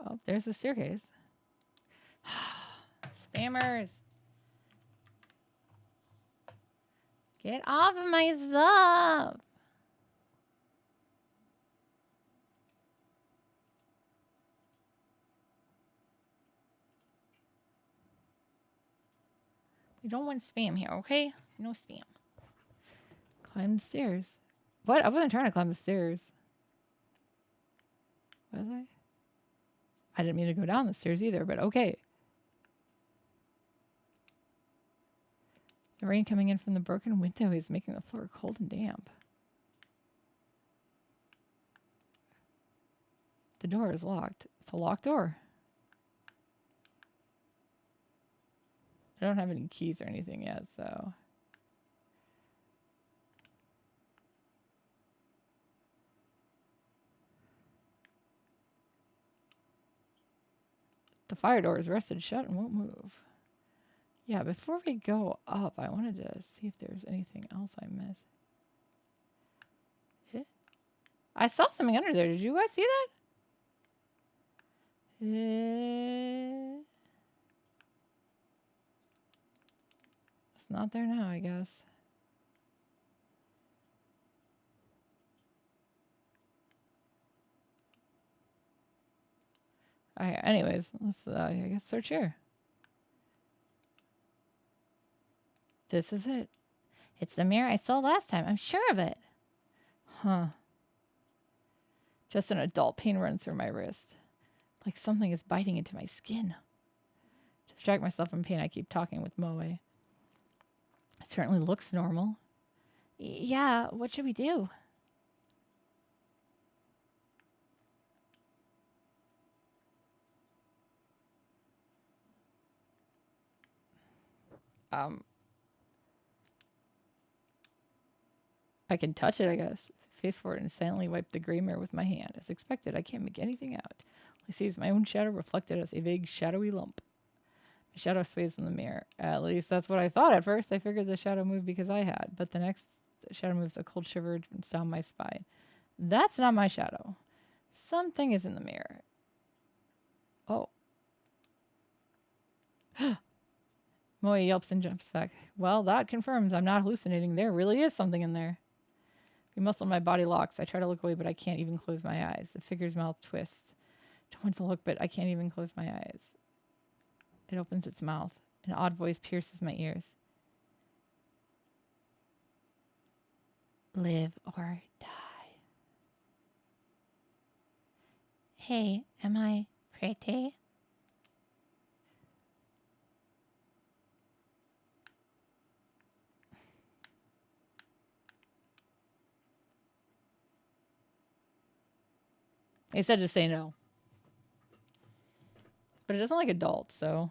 Oh, there's the staircase. Spammers! Get off of my stuff. We don't want spam here, okay? No spam. Climb the stairs. What? I wasn't trying to climb the stairs. Was I? I didn't mean to go down the stairs either, but okay. The rain coming in from the broken window is making the floor cold and damp. The door is locked. It's a locked door. I don't have any keys or anything yet, so. The fire door is rested shut and won't move. Yeah, before we go up, I wanted to see if there's anything else I missed. I saw something under there. Did you guys see that? It's not there now, I guess. Okay, anyways, let's, I guess, search here. This is it. It's the mirror I saw last time. I'm sure of it. Huh. Just an adult pain runs through my wrist. Like something is biting into my skin. To distract myself from pain, I keep talking with Moe. It certainly looks normal. Yeah, what should we do? I can touch it, I guess. Face forward and silently wipe the gray mirror with my hand. As expected, I can't make anything out. All I see is my own shadow reflected as a vague, shadowy lump. My shadow sways in the mirror. At least that's what I thought at first. I figured the shadow moved because I had, but the next shadow moves, a cold shiver runs down my spine. That's not my shadow. Something is in the mirror. Oh. Moe yelps and jumps back. Well, that confirms I'm not hallucinating. There really is something in there. The muscle in my body locks. I try to look away, but I can't even close my eyes. The figure's mouth twists. Don't want to look, but I can't even close my eyes. It opens its mouth. An odd voice pierces my ears. Live or die. Hey, am I pretty? They said to say no. But it doesn't like adults, so.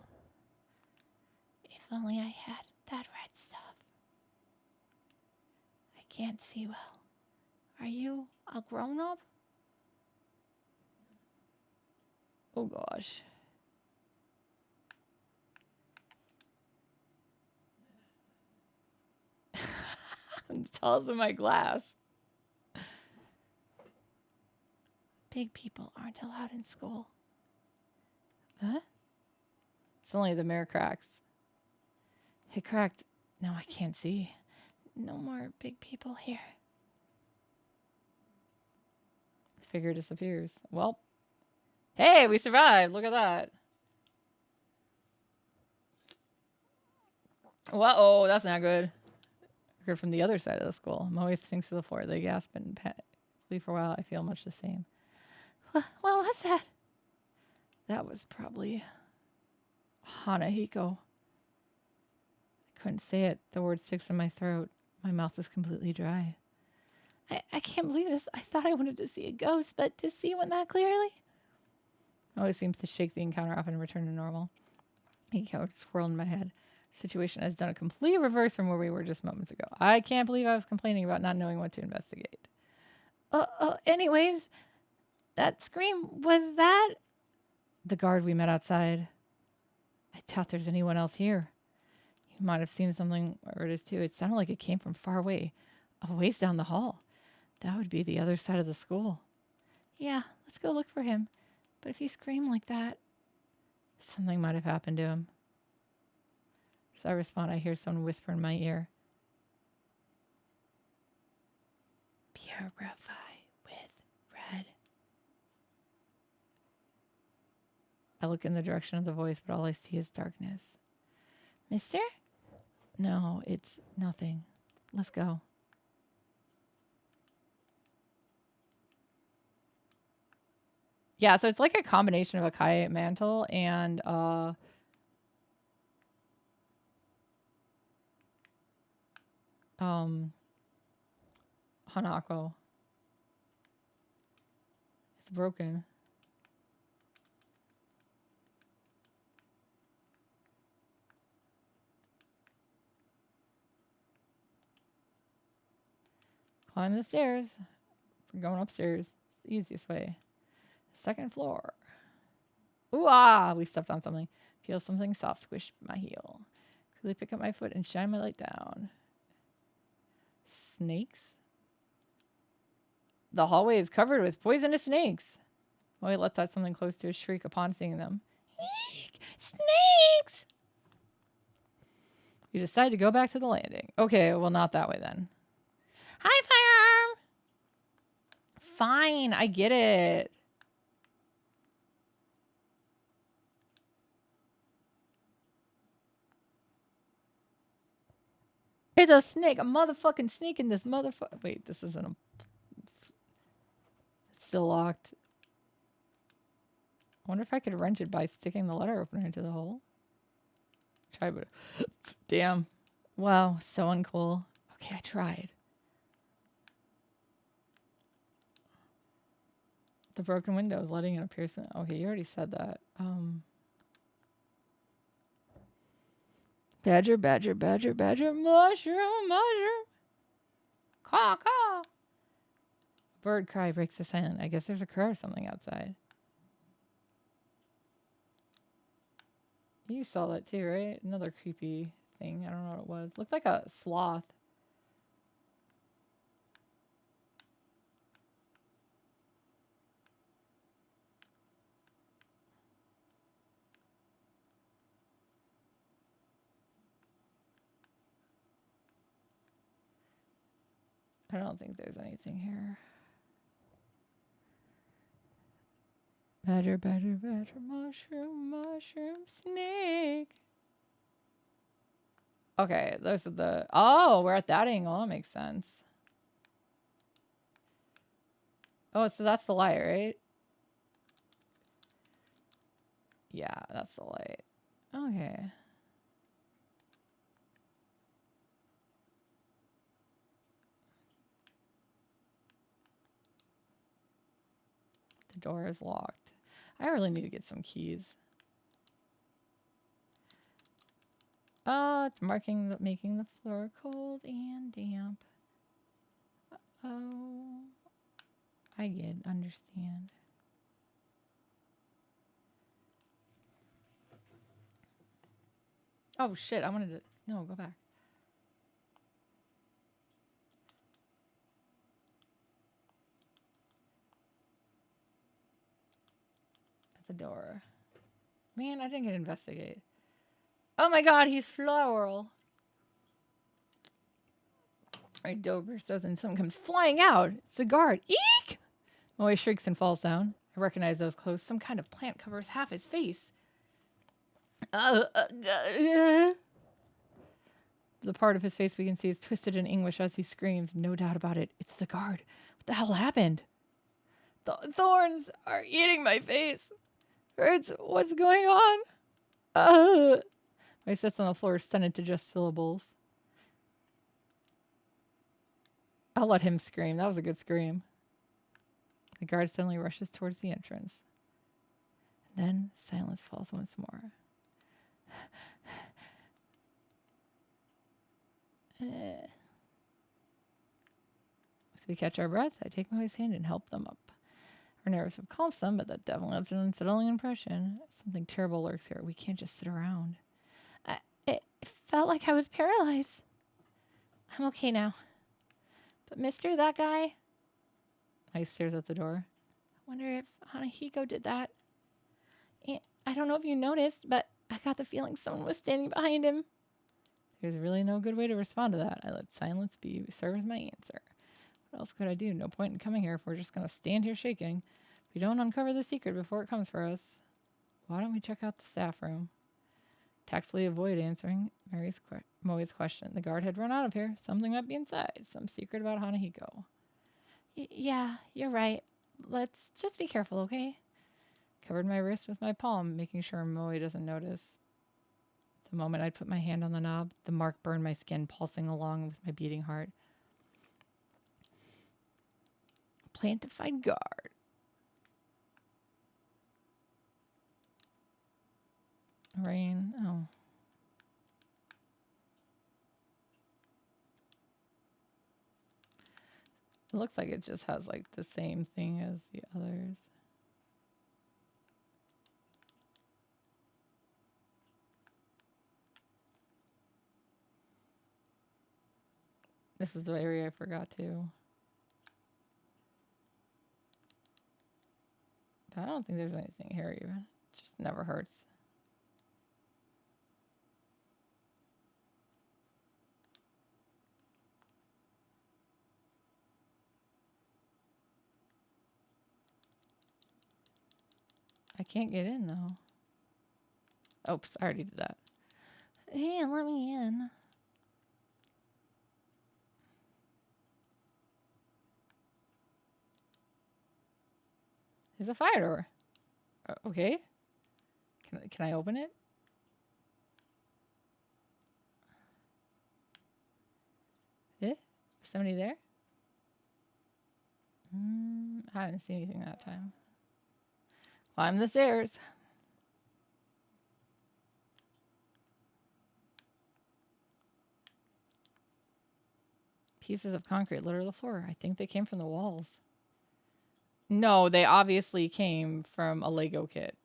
If only I had that red stuff. I can't see well. Are you a grown up? Oh gosh. Tell us in my glass. Big people aren't allowed in school. Huh? It's only the mirror cracks. It cracked. Now I can't see. No more big people here. The figure disappears. Well. Hey, we survived. Look at that. Well, oh, that's not good. Heard from the other side of the school. Moe sinks to the floor. They gasp and leave for a while. I feel much the same. What was that? That was probably Hanahiko. I couldn't say it. The word sticks in my throat. My mouth is completely dry. I can't believe this. I thought I wanted to see a ghost, but to see one that clearly? Moe seems to shake the encounter off and return to normal. Hiko swirled in my head. Situation has done a complete reverse from where we were just moments ago. I can't believe I was complaining about not knowing what to investigate. Anyways, that scream, was that? The guard we met outside. I doubt there's anyone else here. You might have seen something, or it is too. It sounded like it came from far away, a ways down the hall. That would be the other side of the school. Yeah, let's go look for him. But if he screamed like that, something might have happened to him. As I respond, I hear someone whisper in my ear. Purify with red. I look in the direction of the voice, but all I see is darkness. Mister? No, it's nothing. Let's go. Yeah, so it's like a combination of a Kai mantle and Hanako. It's broken. Climb the stairs. We're going upstairs. It's the easiest way. Second floor. Ooh, ah! We stepped on something. Feel something soft squish my heel. Quickly pick up my foot and shine my light down. Snakes? The hallway is covered with poisonous snakes. Moe lets out something close to a shriek upon seeing them. Eek! Snakes! We decide to go back to the landing. Okay, well, not that way then. Hi, firearm! Fine, I get it. It's a snake, a motherfucking snake in this motherfucker. Wait, this isn't a. It's still locked. I wonder if I could wrench it by sticking the letter opener into the hole. Try, but damn. Wow, so uncool. Okay, I tried. The broken window is letting in a piercing. Okay, you already said that. Badger, badger, badger, badger, mushroom, mushroom. Caw, caw. Bird cry breaks the silence. I guess there's a crow or something outside. You saw that too, right? Another creepy thing. I don't know what it was. Looked like a sloth. I don't think there's anything here. Badger, badger, badger, mushroom, mushroom, snake. Okay, those are the... Oh, we're at that angle. That makes sense. Oh, so that's the light, right? Yeah, that's the light. Okay. The door is locked. I really need to get some keys. It's making the floor cold and damp. Oh, understand. Oh shit! I wanted to. No, go back. At the door. Man, I didn't get to investigate. Oh my god, he's floral. Right, door bursts open and someone comes flying out. It's the guard. Eek! Moe shrieks and falls down. I recognize those clothes. Some kind of plant covers half his face. The part of his face we can see is twisted in anguish as he screams. No doubt about it. It's the guard. What the hell happened? The thorns are eating my face. Hurts. What's going on? I sits on the floor, stunned to just syllables. I'll let him scream. That was a good scream. The guard suddenly rushes towards the entrance. And then silence falls once more. As we catch our breath, I take Moe's hand and help them up. Our nerves have calmed some, but that definitely left an unsettling impression. Something terrible lurks here. We can't just sit around. It felt like I was paralyzed. I'm okay now. But Mr. That guy... I stares at the door. I wonder if Hanahiko did that. I don't know if you noticed, but I got the feeling someone was standing behind him. There's really no good way to respond to that. I let silence serve as my answer. What else could I do? No point in coming here if we're just going to stand here shaking. If we don't uncover the secret before it comes for us, why don't we check out the staff room? Tactfully avoid answering Moe's question. The guard had run out of here. Something might be inside. Some secret about Hanahiko. Yeah, you're right. Let's just be careful, okay? Covered my wrist with my palm, making sure Moe doesn't notice. The moment I'd put my hand on the knob, the mark burned my skin, pulsing along with my beating heart. Plantified guard. Rain. Oh. It looks like it just has like the same thing as the others. This is the area I forgot to. But I don't think there's anything here even. It just never hurts. I can't get in though. Oops, I already did that. Hey, let me in. There's a fire door. Okay. Can I open it? Eh? Is somebody there? I didn't see anything that time. Climb the stairs. Pieces of concrete litter the floor. I think they came from the walls. No, they obviously came from a Lego kit.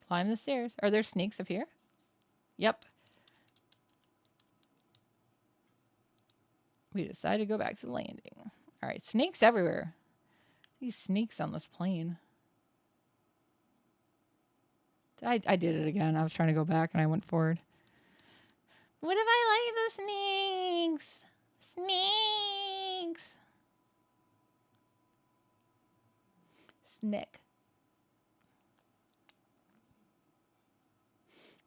Climb the stairs. Are there snakes up here? Yep. We decide to go back to the landing. All right, snakes everywhere. These snakes on this plane. I did it again. I was trying to go back and I went forward. What if I like the snakes? Snakes. Snick.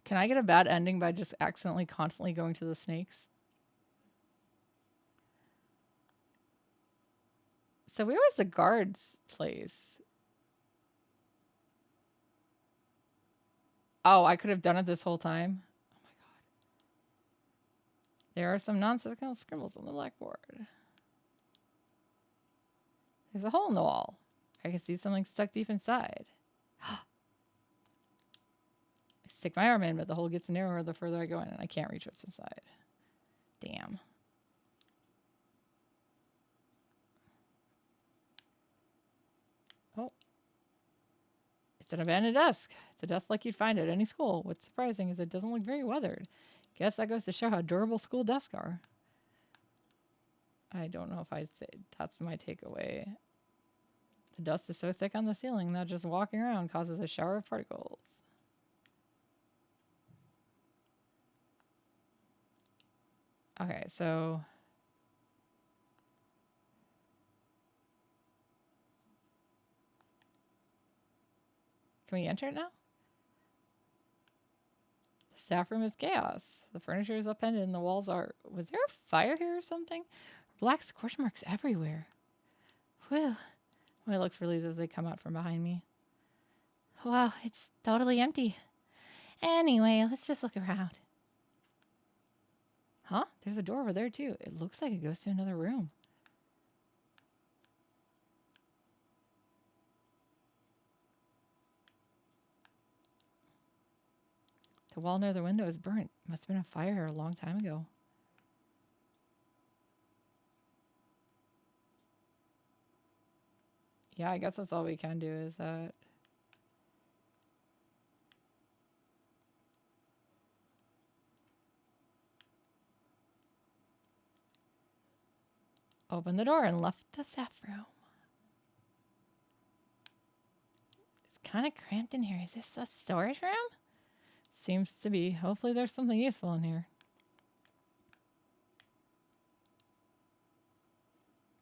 Can I get a bad ending by just accidentally constantly going to the snakes? So where was the guard's place? Oh, I could have done it this whole time. Oh my god. There are some nonsensical scribbles on the blackboard. There's a hole in the wall. I can see something stuck deep inside. I stick my arm in, but the hole gets narrower the further I go in, and I can't reach what's inside. Damn. Oh. It's an abandoned desk. It's a desk like you'd find at any school. What's surprising is it doesn't look very weathered. Guess that goes to show how durable school desks are. I don't know if I'd say that's my takeaway. The dust is so thick on the ceiling that just walking around causes a shower of particles. Okay, so can we enter it now? The staff room is chaos. The furniture is upended and the walls are... Was there a fire here or something? Black scorch marks everywhere. Whew. My looks relieved as they come out from behind me. Wow, it's totally empty. Anyway, let's just look around. Huh? There's a door over there too. It looks like it goes to another room. The wall near the window is burnt. Must have been a fire here a long time ago. Yeah, I guess that's all we can do is that. Open the door and left the staff room. It's kind of cramped in here. Is this a storage room? Seems to be. Hopefully there's something useful in here.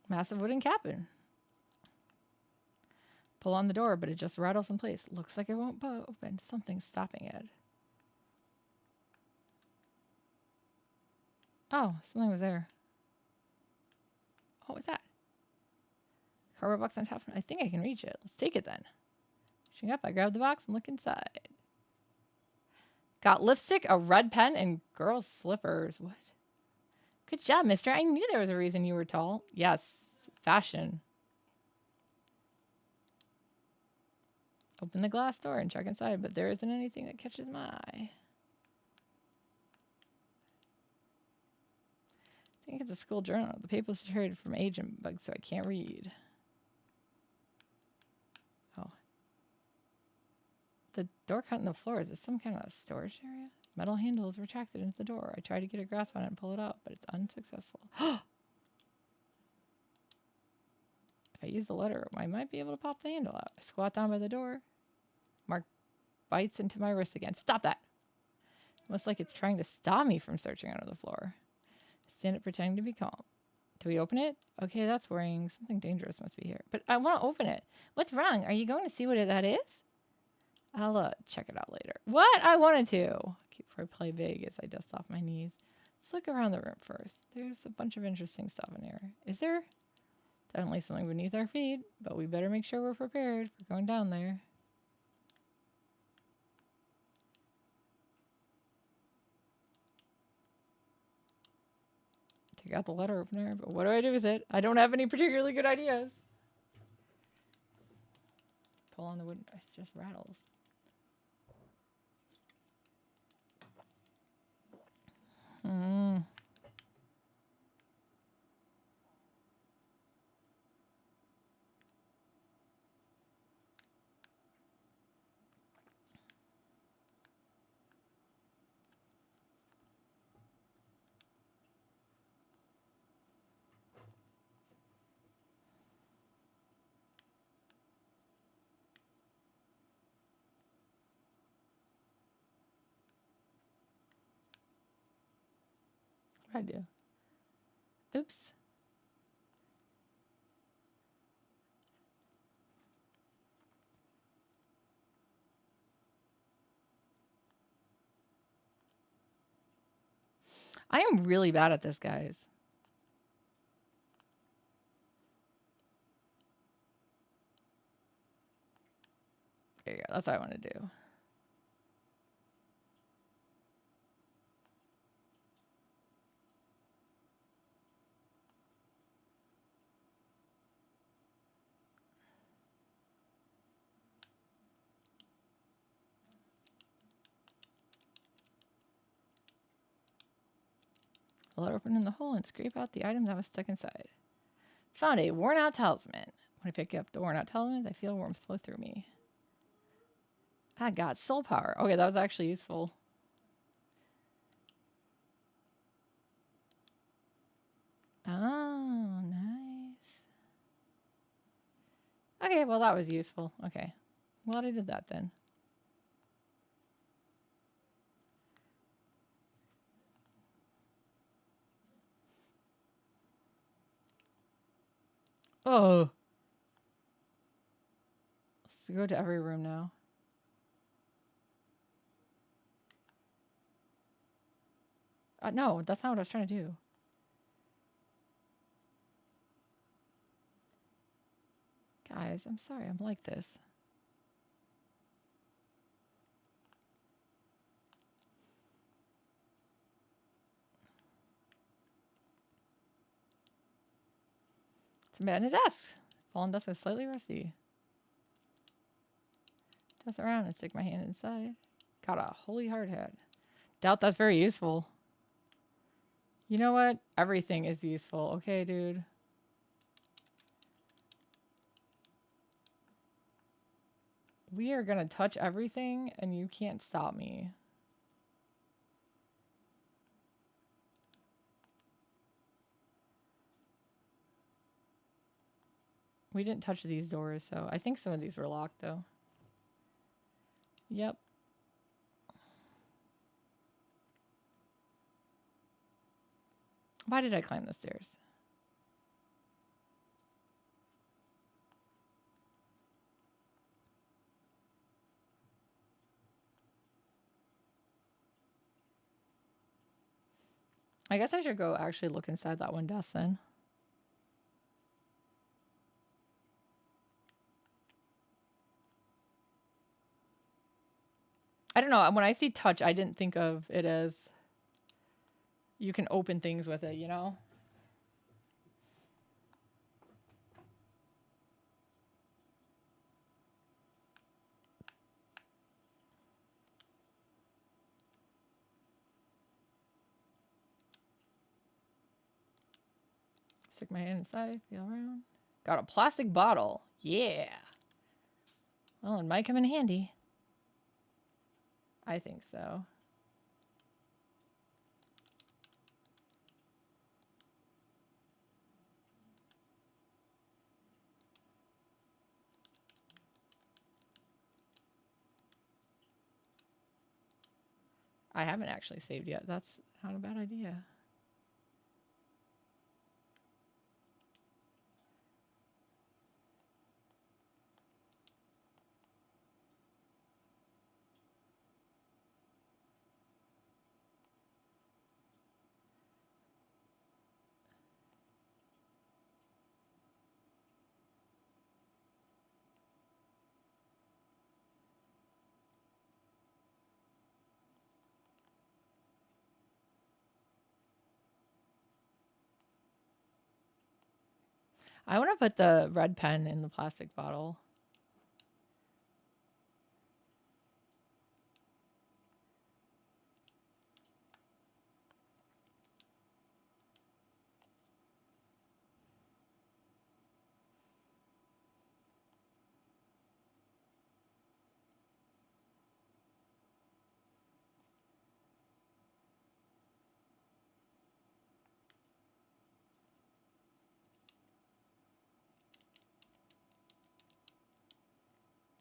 Massive wooden cabin. Pull on the door, but it just rattles in place. Looks like it won't open. Something's stopping it. Oh, something was there. What was that? Cardboard box on top. I think I can reach it. Let's take it then. Reaching up, I grab the box and look inside. Got lipstick, a red pen, and girls' slippers. What? Good job, mister. I knew there was a reason you were tall. Yes, fashion. Open the glass door and check inside, but there isn't anything that catches my eye. I think it's a school journal. The paper's deteriorated from age and bugs, so I can't read. Oh. The door cut in the floor. Is this some kind of storage area? Metal handle is retracted into the door. I try to get a grasp on it and pull it out, but it's unsuccessful. If I use the letter, I might be able to pop the handle out. I squat down by the door. Mark bites into my wrist again. Stop that! Almost like it's trying to stop me from searching under the floor. I stand up pretending to be calm. Do we open it? Okay, that's worrying. Something dangerous must be here. But I want to open it. What's wrong? Are you going to see what that is? I'll check it out later. What? I wanted to. I play vague as I dust off my knees. Let's look around the room first. There's a bunch of interesting stuff in here. Is there? Definitely something beneath our feet, but we better make sure we're prepared for going down there. Take out the letter opener, but what do I do with it? I don't have any particularly good ideas. Pull on the wood, it just rattles. What'd I do? Oops. I am really bad at this, guys. There you go. That's what I want to do. Let open in the hole and scrape out the item that was stuck inside. Found a worn out talisman. When I pick up the worn out talisman, I feel warmth flow through me. I got soul power. Okay, that was actually useful. Oh, nice. Okay, well, that was useful. Okay. Glad I did that then. Oh. Let's go to every room now. No, that's not what I was trying to do. Guys, I'm sorry. I'm like this. It's a man at a desk. Fallen desk is slightly rusty. Toss around and stick my hand inside. Got a holy hard hat. Doubt that's very useful. You know what? Everything is useful. Okay, dude. We are going to touch everything and you can't stop me. We didn't touch these doors, so I think some of these were locked, though. Yep. Why did I climb the stairs? I guess I should go actually look inside that one desk then. I don't know. When I see touch, I didn't think of it as you can open things with it, you know? Stick my hand inside, feel around. Got a plastic bottle. Yeah. Well, it might come in handy. I think so. I haven't actually saved yet. That's not a bad idea. I want to put the red pen in the plastic bottle.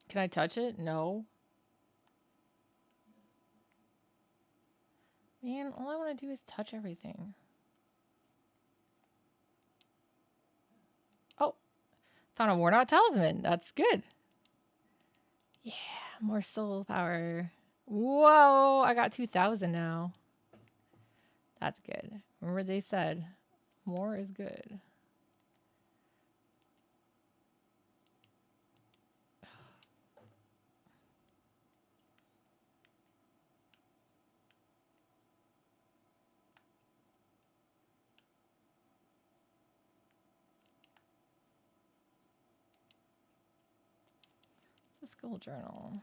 Can I touch it? No. Man, all I want to do is touch everything. Oh, found a worn out talisman. That's good. Yeah, more soul power. Whoa, I got 2,000 now. That's good. Remember they said more is good. The school journal.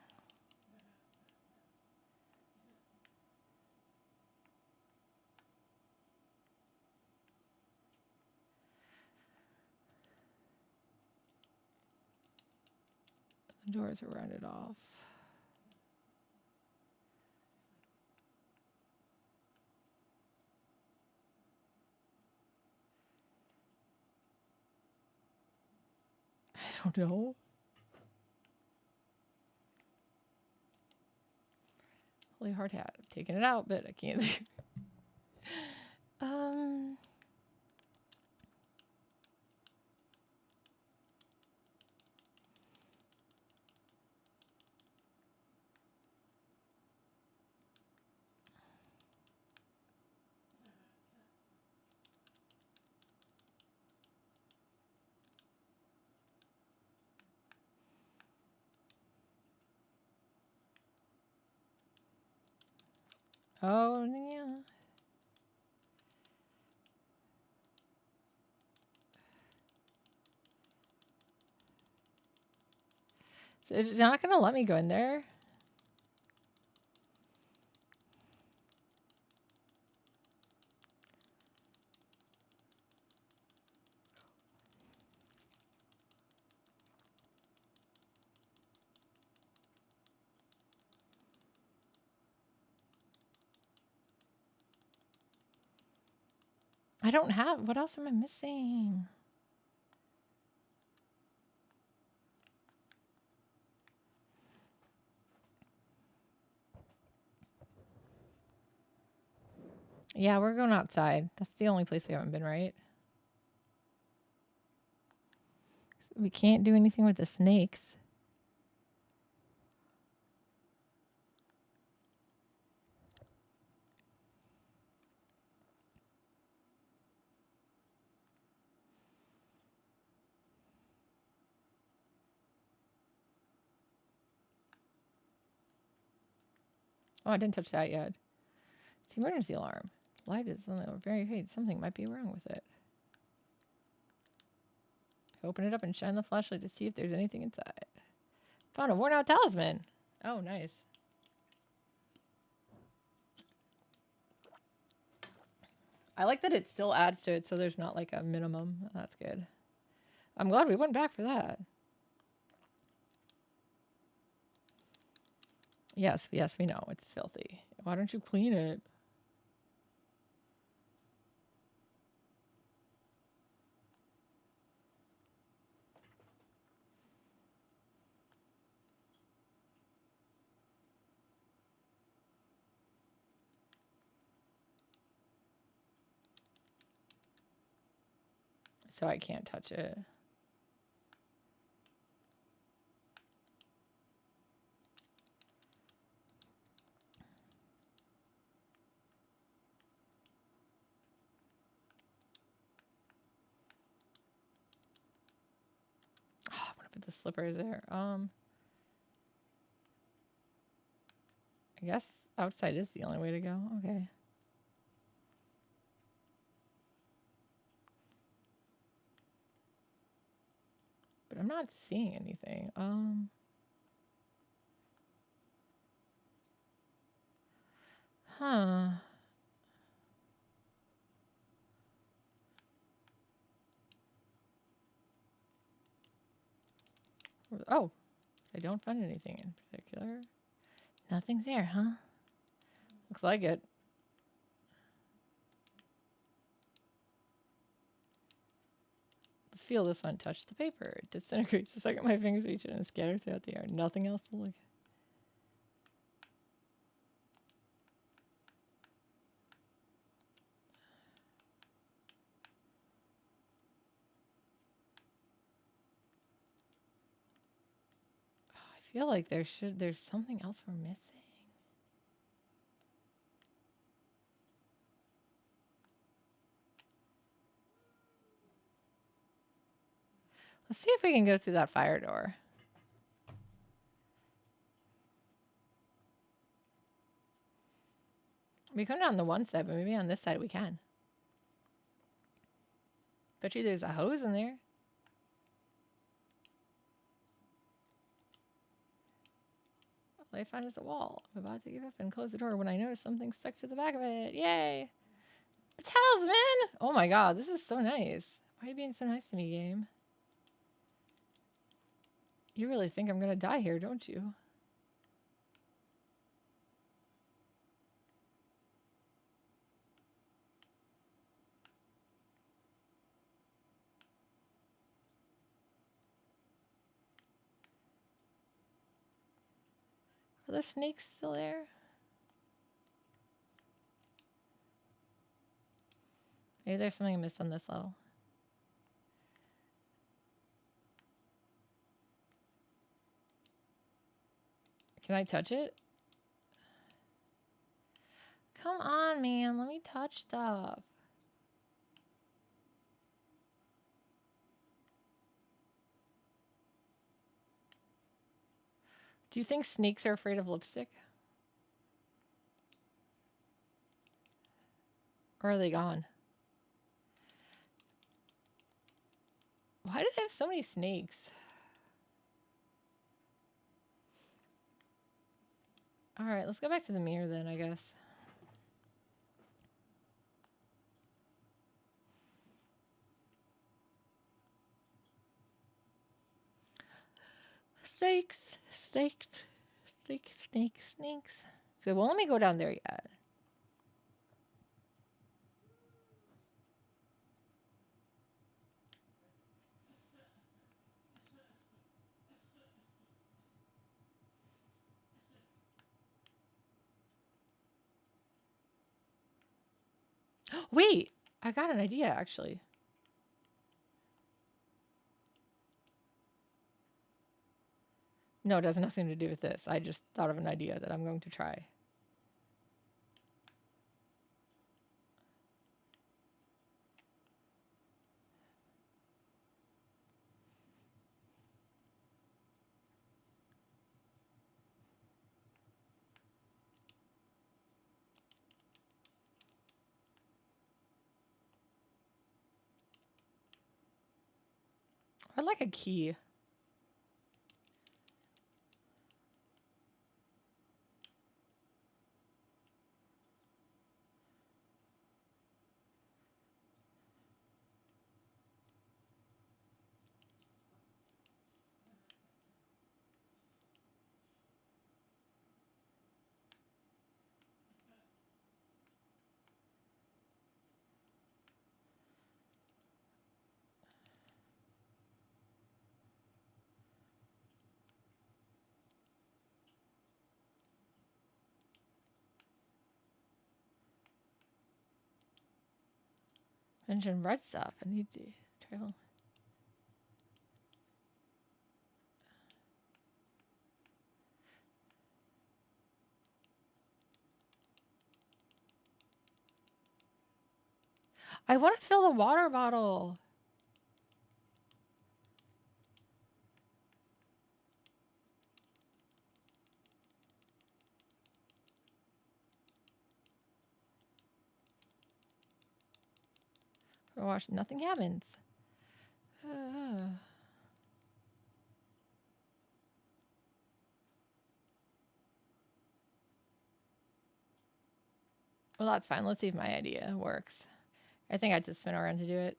Doors are rounded off. I don't know. Holy hard hat. I've taken it out, but I can't. um. Oh, yeah. So it's not going to let me go in there. I don't have. What else am I missing? Yeah, we're going outside. That's the only place we haven't been, right? We can't do anything with the snakes. Oh, I didn't touch that yet. It's the emergency alarm. Light is on the very faint. Something might be wrong with it. I open it up and shine the flashlight to see if there's anything inside. Found a worn out talisman. Oh, nice. I like that it still adds to it, so there's not like a minimum. That's good. I'm glad we went back for that. Yes, we know. It's filthy. Why don't you clean it? So I can't touch it. Oh, I want to put the slippers there. I guess outside is the only way to go. Okay. But I'm not seeing anything. Huh. Oh, I don't find anything in particular. Nothing's there, huh? Looks like it. Let's feel this one. Touch the paper. It disintegrates the second my fingers reach it and scatters throughout the air. Nothing else to look at. I feel like there's something else we're missing. Let's see if we can go through that fire door. We come down the one side, but maybe on this side we can. Bet you there's a hose in there. All I find is a wall. I'm about to give up and close the door when I notice something stuck to the back of it. Yay! A talisman! Oh my god, this is so nice. Why are you being so nice to me, game? You really think I'm gonna die here, don't you? Are the snakes still there? Maybe there's something I missed on this level. Can I touch it? Come on, man. Let me touch stuff. Do you think snakes are afraid of lipstick? Or are they gone? Why did I have so many snakes? Alright, let's go back to the mirror then, I guess. Snakes, snakes, snakes, snakes, snakes. So it won't let me go down there yet. Wait, I got an idea actually. No, it has nothing to do with this. I just thought of an idea that I'm going to try. I'd like a key. Mention red stuff. I need to trail. I want to fill the water bottle. Watch, nothing happens. Well, that's fine. Let's see if my idea works. I think I had to spin around to do it.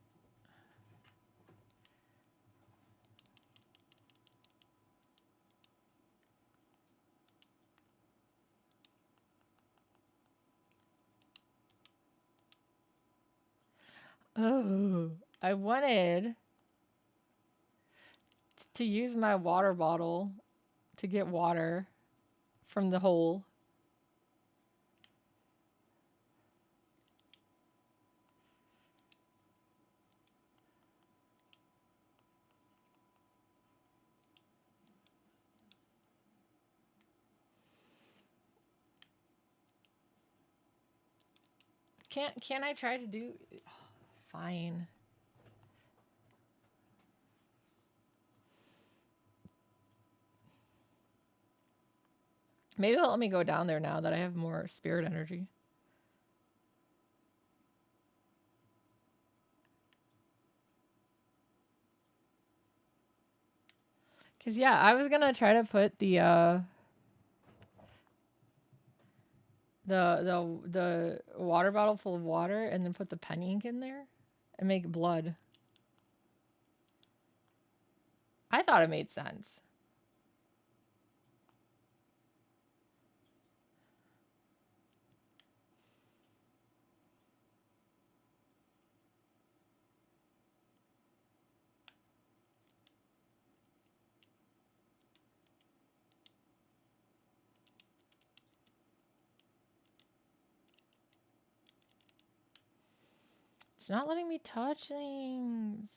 Oh, I wanted to use my water bottle to get water from the hole. Can I try to do? Fine. Maybe it'll let me go down there now that I have more spirit energy. Cause yeah, I was gonna try to put the water bottle full of water and then put the pen ink in there and make blood. I thought it made sense. not letting me touch things.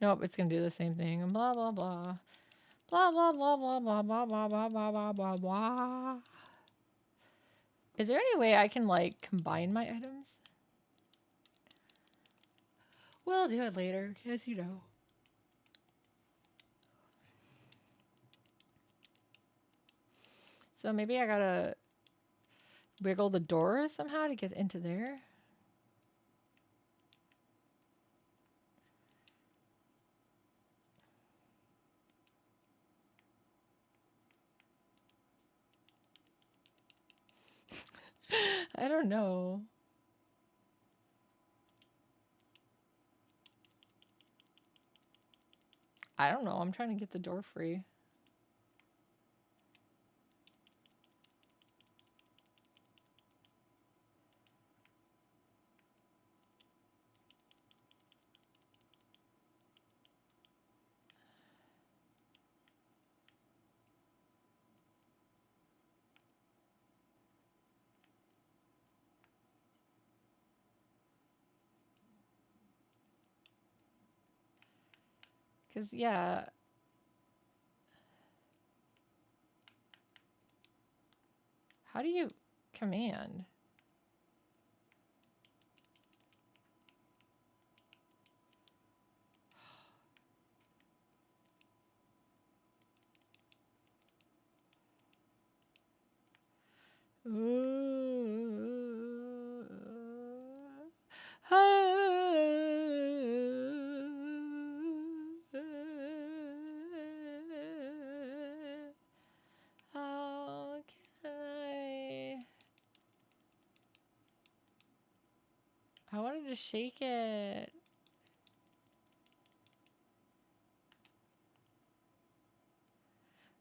Nope, it's gonna do the same thing. And blah blah blah. Blah blah blah blah blah blah blah blah blah blah blah blah. Is there any way I can like combine my items? We'll do it later, as you know. So maybe I gotta wiggle the door somehow to get into there. I don't know. I don't know. I'm trying to get the door free. Because, yeah. How do you command? How can I wanted to shake it.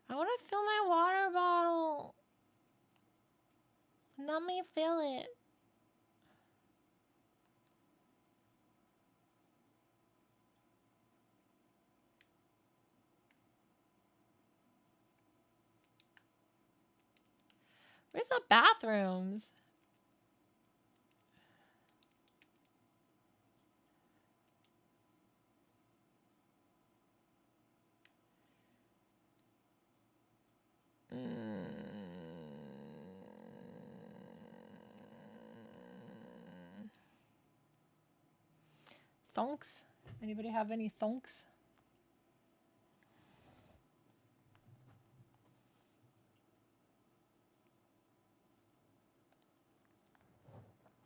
I want to fill my water bottle. Let me fill it. Where's the bathrooms? Thunks? Anybody have any thunks?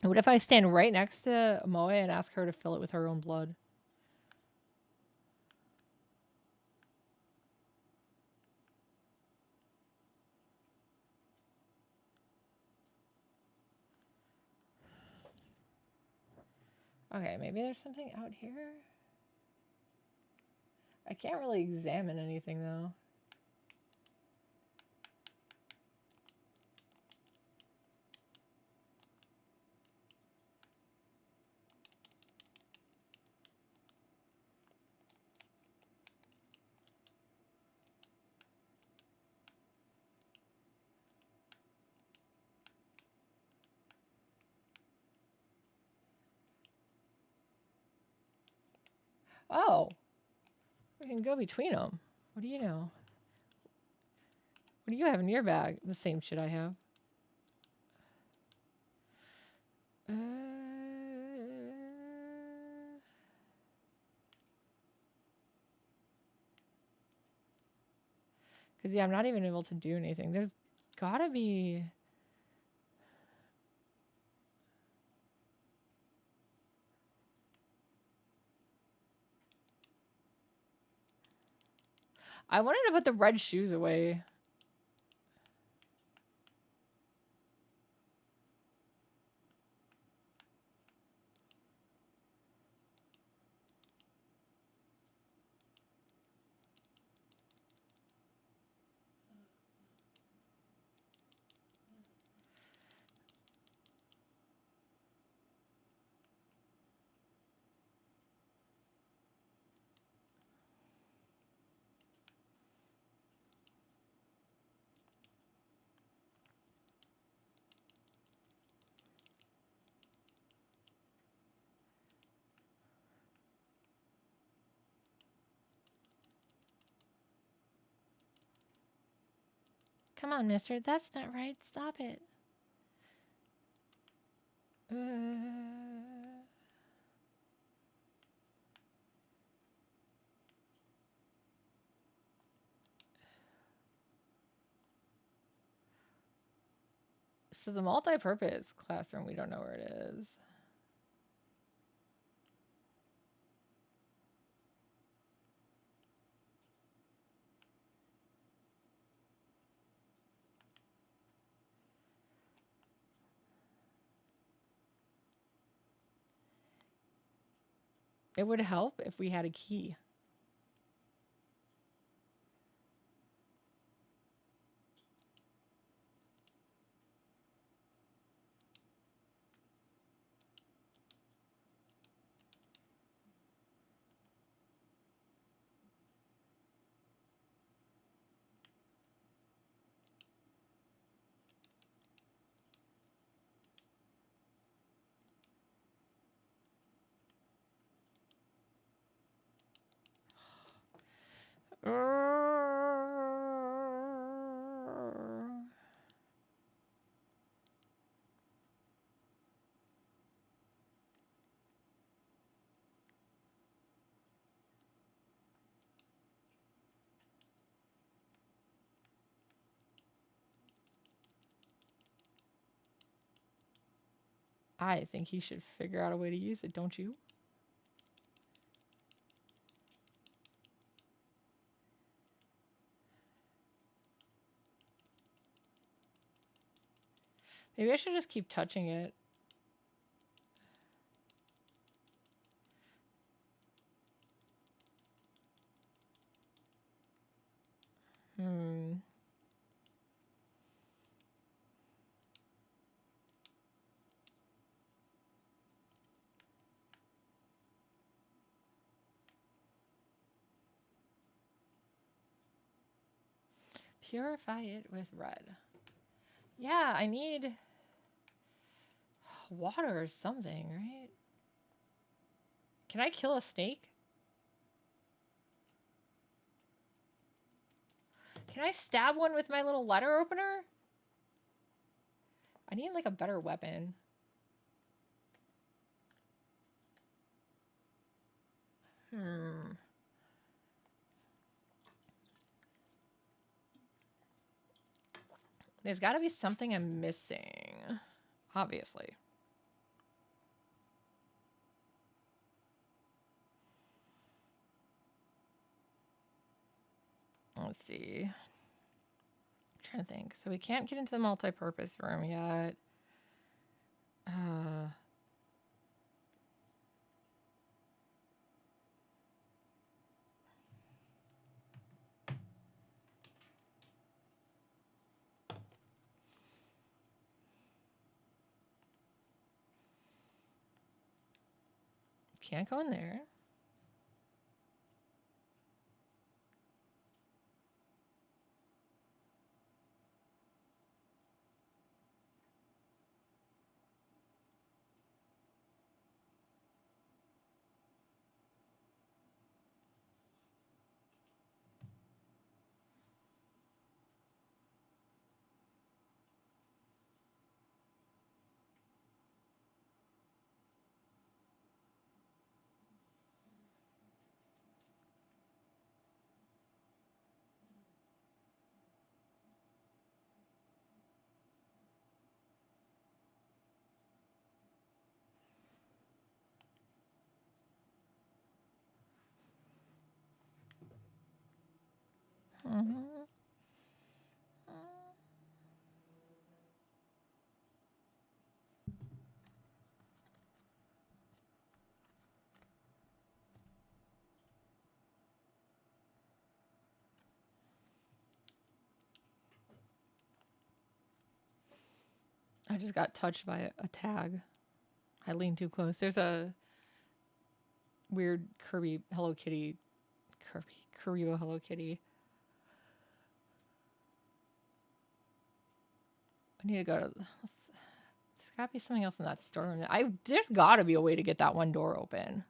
What if I stand right next to Moe and ask her to fill it with her own blood? Okay, maybe there's something out here. I can't really examine anything though. Oh, we can go between them. What do you know? What do you have in your bag? The same shit I have. Because, yeah, I'm not even able to do anything. There's gotta be... I wanted to put the red shoes away. Come on, mister. That's not right. Stop it. This is a multi-purpose classroom. We don't know where it is. It would help if we had a key. I think he should figure out a way to use it, don't you? Maybe I should just keep touching it. Purify it with red. Yeah, I need water or something, right? Can I kill a snake? Can I stab one with my little letter opener? I need like a better weapon. There's got to be something I'm missing. Obviously. Let's see. I'm trying to think. So we can't get into the multi-purpose room yet. Can't go in there. Mhm. I just got touched by a tag. I leaned too close. There's a weird Kirby Hello Kitty. Karibo Hello Kitty. I need to go to. There's gotta be something else in that store. There's gotta be a way to get that one door open.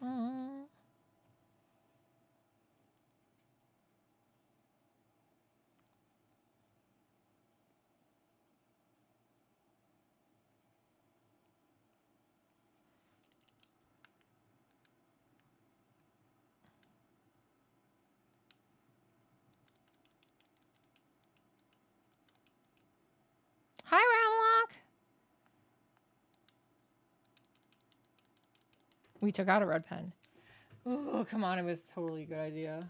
Mm. Hi, Ramlock. We took out a red pen. Oh, come on. It was totally a good idea.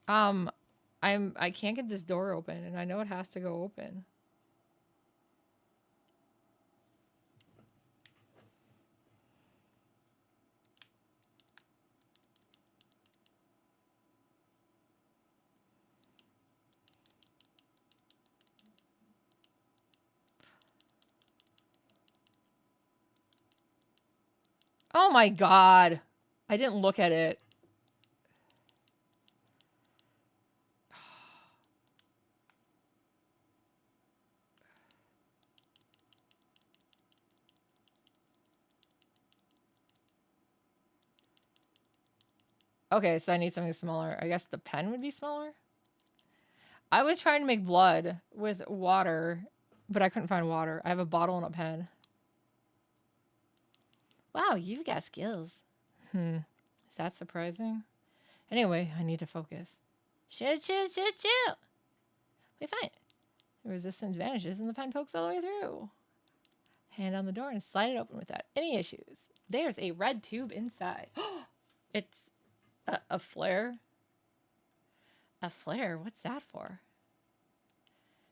Um, I can't get this door open, and I know it has to go open. Oh my god. I didn't look at it. Okay, so I need something smaller. I guess the pen would be smaller? I was trying to make blood with water, but I couldn't find water. I have a bottle and a pen. Wow, you've got skills. Is that surprising? Anyway, I need to focus. Shoot, shoot, shoot, shoot! We find the resistance vanishes and the pen pokes all the way through. Hand on the door and slide it open without any issues. There's a red tube inside. It's a flare. A flare? What's that for?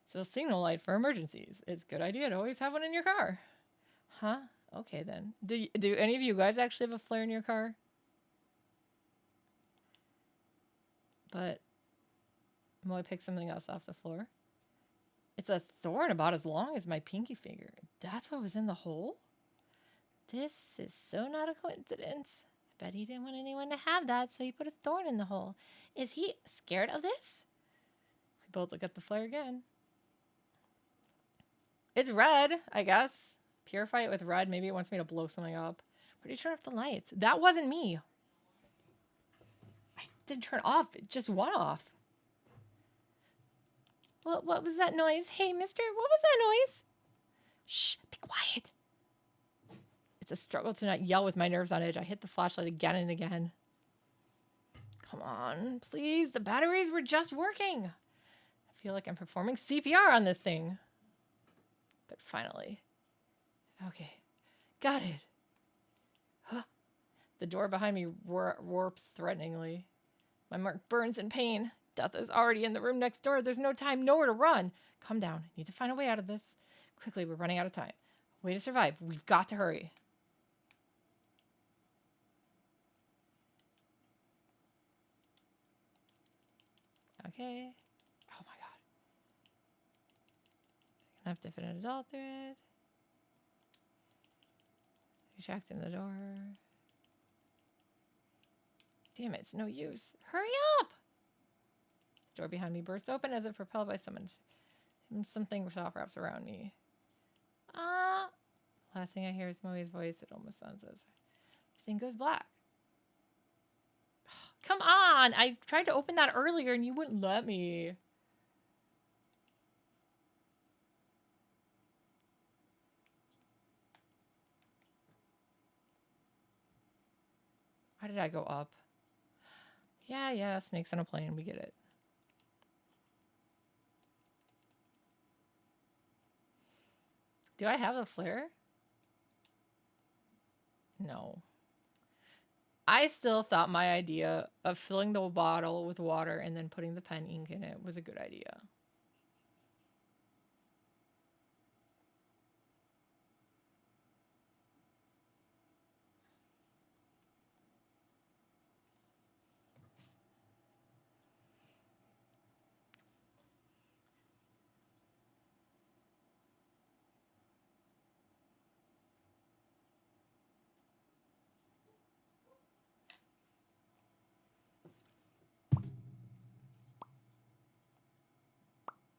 It's a signal light for emergencies. It's a good idea to always have one in your car. Huh? Okay then. Do any of you guys actually have a flare in your car? But will I pick something else off the floor? It's a thorn about as long as my pinky finger. That's what was in the hole? This is so not a coincidence. I bet he didn't want anyone to have that, so he put a thorn in the hole. Is he scared of this? We both look at the flare again. It's red, I guess. Purify it with red. Maybe it wants me to blow something up. Where do you turn off the lights? That wasn't me. I didn't turn off. It just went off. What was that noise? Hey, mister, what was that noise? Shh, be quiet. It's a struggle to not yell with my nerves on edge. I hit the flashlight again and again. Come on, please. The batteries were just working. I feel like I'm performing CPR on this thing. But finally. Okay, got it. Huh. The door behind me warps threateningly. My mark burns in pain. Death is already in the room next door. There's no time, nowhere to run. Calm down. I need to find a way out of this. Quickly, we're running out of time. Way to survive. We've got to hurry. Okay. Enough to fit an adult through it. Retract in the door. Damn it, it's no use. Hurry up! The door behind me bursts open as if propelled by someone. Something soft wraps around me. Ah! Last thing I hear is Moe's voice. It almost sounds as everything goes black. Come on! I tried to open that earlier and you wouldn't let me. Why did I go up? Yeah, snakes on a plane. We get it. Do I have a flare? No. I still thought my idea of filling the bottle with water and then putting the pen ink in it was a good idea.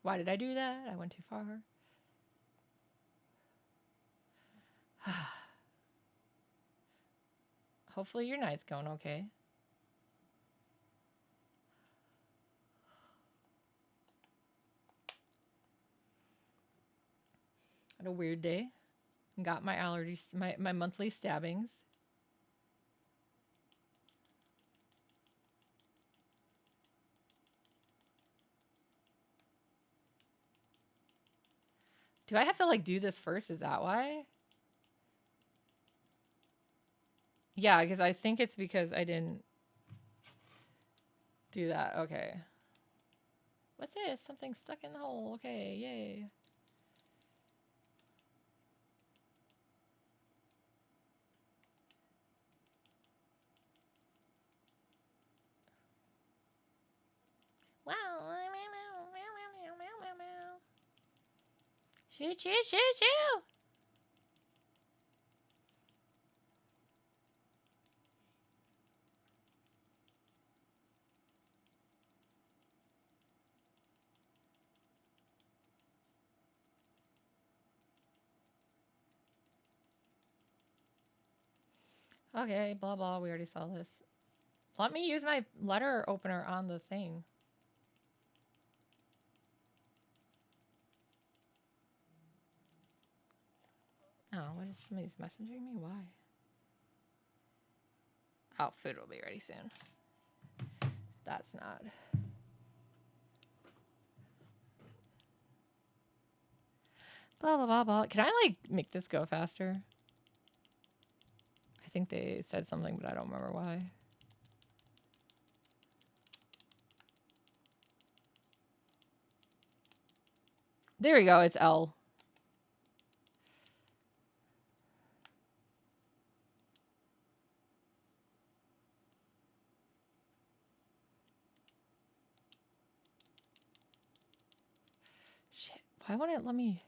Why did I do that? I went too far. Hopefully your night's going okay. Had a weird day. Got my allergies, my monthly stabbings. Do I have to like do this first? Is that why? Yeah, because I think it's because I didn't do that. Okay. What's this? Something stuck in the hole. Okay, yay. Wow. Shoot, shoot, shoot, shoot. Okay, blah, blah. We already saw this. Let me use my letter opener on the thing. Oh, what is somebody's messaging me? Why? Oh, food will be ready soon. That's not. Blah, blah, blah, blah. Can I, like, make this go faster? I think they said something, but I don't remember why. There we go. It's L. Shit. Why won't it let me?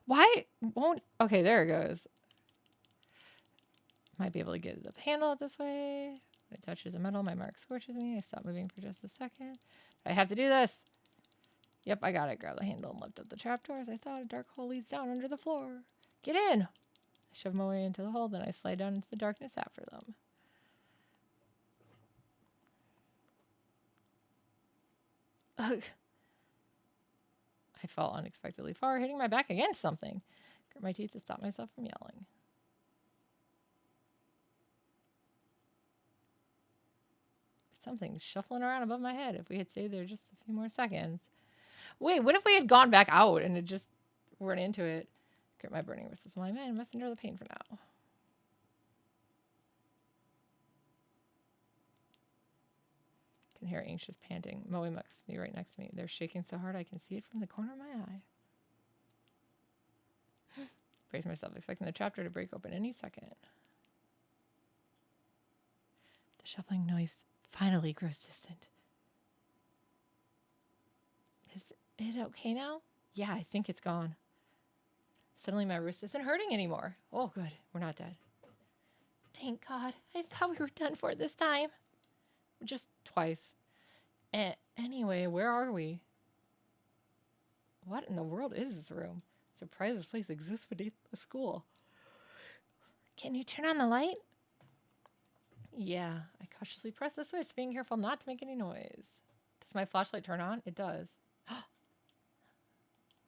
Why won't... Okay, there it goes. Might be able to get the handle out this way. When it touches the metal, my mark scorches me. I stop moving for just a second. I have to do this. Yep, I got it. Grab the handle and lift up the trapdoor. As I thought, a dark hole leads down under the floor. Get in! I shove my way into the hole, then I slide down into the darkness after them. Ugh. I fell unexpectedly far, hitting my back against something. Grit my teeth to stop myself from yelling. Something shuffling around above my head. If we had stayed there just a few more seconds. Wait, what if we had gone back out and it just weren't into it? Grip my burning wrist as my man must endure the pain for now. Can hear anxious panting. Moe must be right next to me. They're shaking so hard I can see it from the corner of my eye. Brace myself, expecting the trapdoor to break open any second. The shuffling noise finally grows distant. Is it okay now? Yeah, I think it's gone. Suddenly my wrist isn't hurting anymore. Oh, good. We're not dead. Thank God. I thought we were done for this time. Just twice. Anyway, where are we? What in the world is this room? Surprised this place exists beneath the school. Can you turn on the light? Yeah, I cautiously press the switch, being careful not to make any noise. Does my flashlight turn on? It does.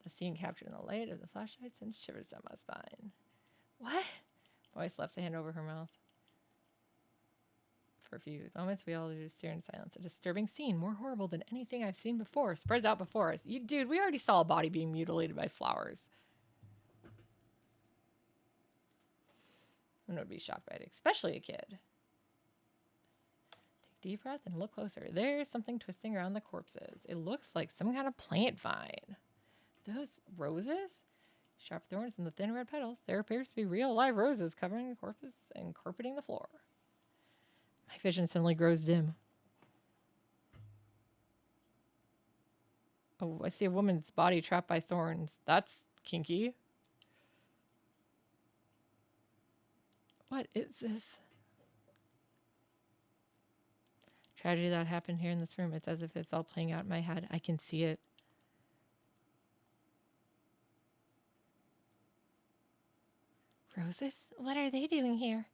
The scene captured in the light of the flashlight sends shivers down my spine. What? Roy slaps a hand over her mouth. For a few moments, we all just stare in silence. A disturbing scene, more horrible than anything I've seen before, spreads out before us. Dude, we already saw a body being mutilated by flowers. No one would be shocked by it, especially a kid. Take a deep breath and look closer. There's something twisting around the corpses. It looks like some kind of plant vine. Those roses? Sharp thorns in the thin red petals. There appears to be real live roses covering the corpses and carpeting the floor. My vision suddenly grows dim. Oh, I see a woman's body trapped by thorns. That's kinky. What is this? Tragedy that happened here in this room. It's as if it's all playing out in my head. I can see it. Roses? What are they doing here?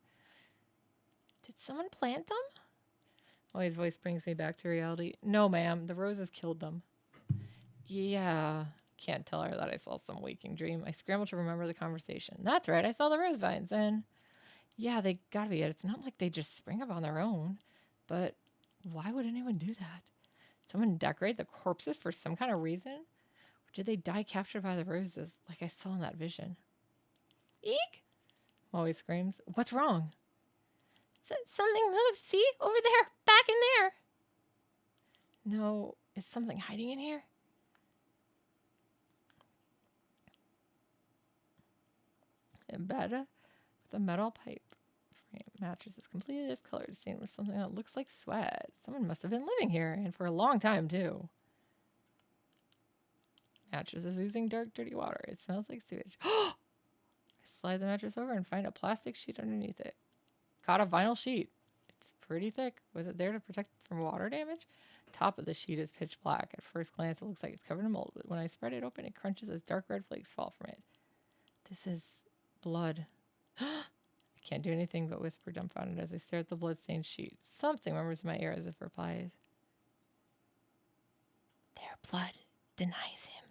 Did someone plant them? Molly's voice brings me back to reality. No, ma'am. The roses killed them. Yeah. Can't tell her that I saw some waking dream. I scrambled to remember the conversation. That's right. I saw the rose vines. And yeah, they gotta be it. It's not like they just spring up on their own. But why would anyone do that? Someone decorate the corpses for some kind of reason? Or did they die captured by the roses like I saw in that vision? Eek! Molly screams. What's wrong? Something moved. See? Over there. Back in there. No. Is something hiding in here? A bed with a metal pipe frame. Mattress is completely discolored, stained with something that looks like sweat. Someone must have been living here, and for a long time, too. Mattress is oozing dark, dirty water. It smells like sewage. I slide the mattress over and find a plastic sheet underneath it. Caught a vinyl sheet. It's pretty thick. Was it there to protect from water damage? Top of the sheet is pitch black. At first glance, it looks like it's covered in mold, but when I spread it open, it crunches as dark red flakes fall from it. This is blood. I can't do anything but whisper dumbfounded as I stare at the blood-stained sheet. Something murmurs in my ear as if replies. Their blood denies him.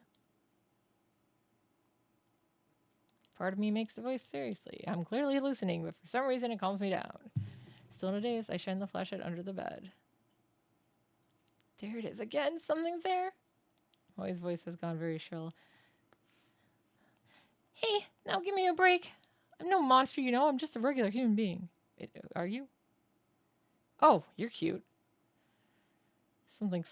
Part of me makes the voice seriously. I'm clearly hallucinating, but for some reason it calms me down. Still in a daze, I shine the flashlight under the bed. There it is again. Something's there. Molly's voice has gone very shrill. Hey, now give me a break. I'm no monster, you know. I'm just a regular human being. Are you? Oh, you're cute. Something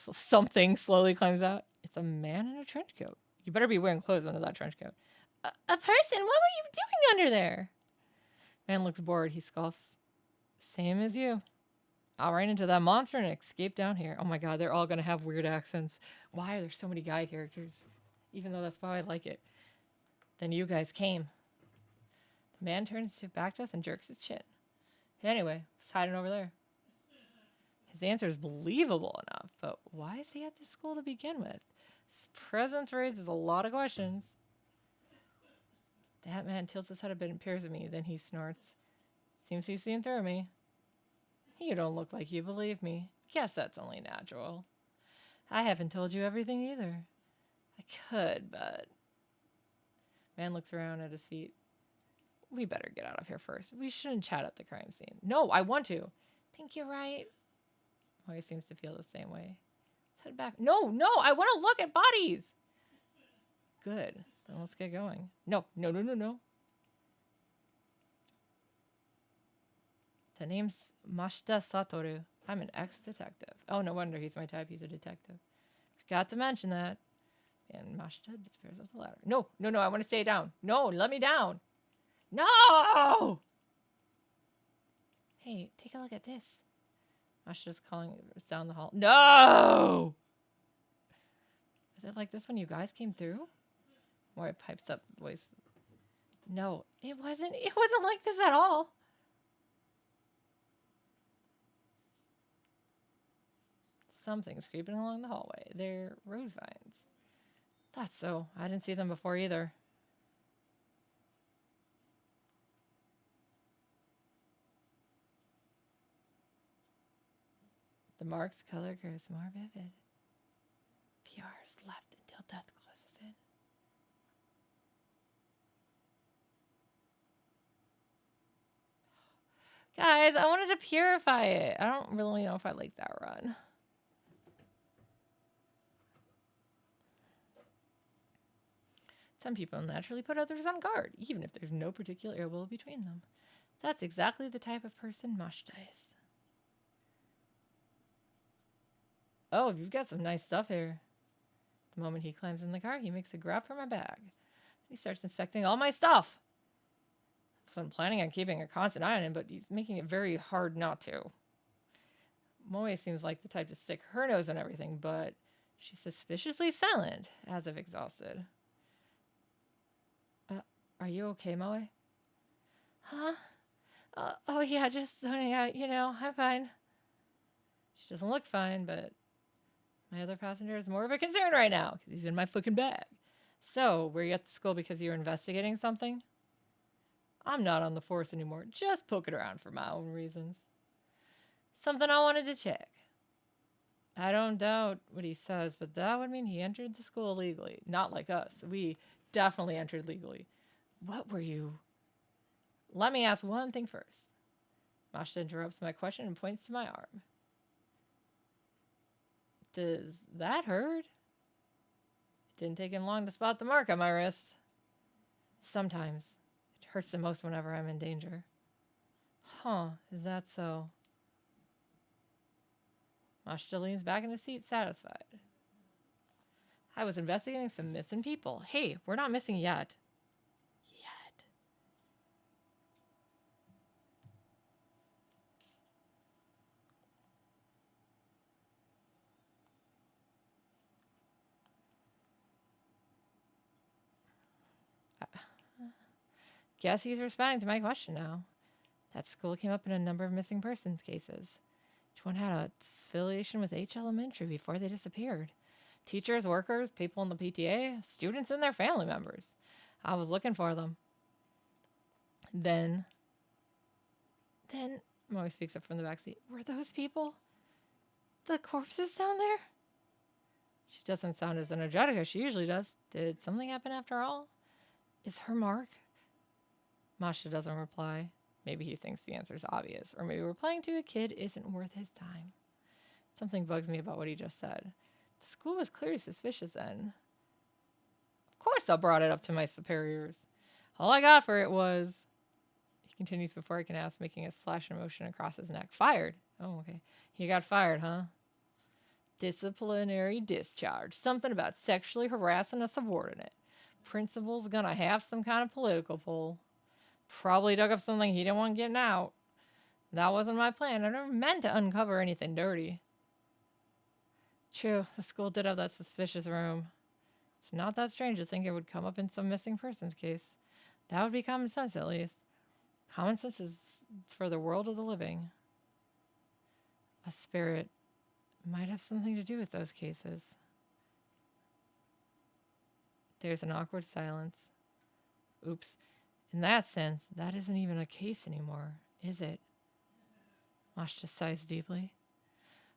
slowly climbs out. It's a man in a trench coat. You better be wearing clothes under that trench coat. A person? What were you doing under there? Man looks bored. He scoffs. Same as you. I'll run into that monster and escape down here. Oh my god, they're all going to have weird accents. Why are there so many guy characters? Even though that's why I like it. Then you guys came. The man turns back to us and jerks his chin. Anyway, what's hiding over there? His answer is believable enough, but why is he at this school to begin with? His presence raises a lot of questions. That man tilts his head a bit and peers at me, then he snorts. Seems he's seen through me. You don't look like you believe me. Guess that's only natural. I haven't told you everything either. I could, but... Man looks around at his feet. We better get out of here first. We shouldn't chat at the crime scene. No, I want to. Think you're right. Oh, he seems to feel the same way. Let's head back. No, I want to look at bodies. Good. Then let's get going. No. The name's Mashita Satoru. I'm an ex-detective. Oh, no wonder he's my type. He's a detective. Forgot to mention that. And Mashita disappears off the ladder. No, I want to stay down. No, let me down. No! Hey, take a look at this. Mashita's calling us down the hall. No! Was it like this when you guys came through? Moe pipes up voice. No, it wasn't. It wasn't like this at all. Something's creeping along the hallway. They're rose vines. That's so. I didn't see them before either. The mark's color grows more vivid. Few hours left until death closes in. Guys, I wanted to purify it. I don't really know if I like that run. Some people naturally put others on guard, even if there's no particular ill will between them. That's exactly the type of person Mashta is. Oh, you've got some nice stuff here. The moment he climbs in the car, he makes a grab for my bag. He starts inspecting all my stuff. I wasn't planning on keeping a constant eye on him, but he's making it very hard not to. Moe seems like the type to stick her nose in everything, but she's suspiciously silent, as if exhausted. Are you okay, Moe? Huh? Oh yeah, just zoning out, I'm fine. She doesn't look fine, but my other passenger is more of a concern right now, because he's in my fucking bag. So, were you at the school because you were investigating something? I'm not on the force anymore, just poking around for my own reasons. Something I wanted to check. I don't doubt what he says, but that would mean he entered the school legally. Not like us. We definitely entered legally. What were you? Let me ask one thing first. Mashta interrupts my question and points to my arm. Does that hurt? It didn't take him long to spot the mark on my wrist. Sometimes. It hurts the most whenever I'm in danger. Huh, is that so? Mashta leans back in his seat, satisfied. I was investigating some missing people. Hey, we're not missing yet. Guess he's responding to my question now. That school came up in a number of missing persons cases. Each one had a affiliation with H Elementary before they disappeared. Teachers, workers, people in the PTA, students and their family members. I was looking for them. Then, Moe speaks up from the backseat. Were those people? The corpses down there? She doesn't sound as energetic as she usually does. Did something happen after all? Is her mark? Mashta doesn't reply. Maybe he thinks the answer is obvious, or maybe replying to a kid isn't worth his time. Something bugs me about what he just said. The school was clearly suspicious then. Of course I brought it up to my superiors. All I got for it was... He continues before I can ask, making a slash motion across his neck. Fired? Oh, okay. He got fired, huh? Disciplinary discharge. Something about sexually harassing a subordinate. Principal's gonna have some kind of political pull. Probably dug up something he didn't want getting out. That wasn't my plan. I never meant to uncover anything dirty. True, the school did have that suspicious room. It's not that strange to think it would come up in some missing persons case. That would be common sense, at least. Common sense is for the world of the living. A spirit might have something to do with those cases. There's an awkward silence. Oops. In that sense, that isn't even a case anymore, is it? Mashta sighs deeply.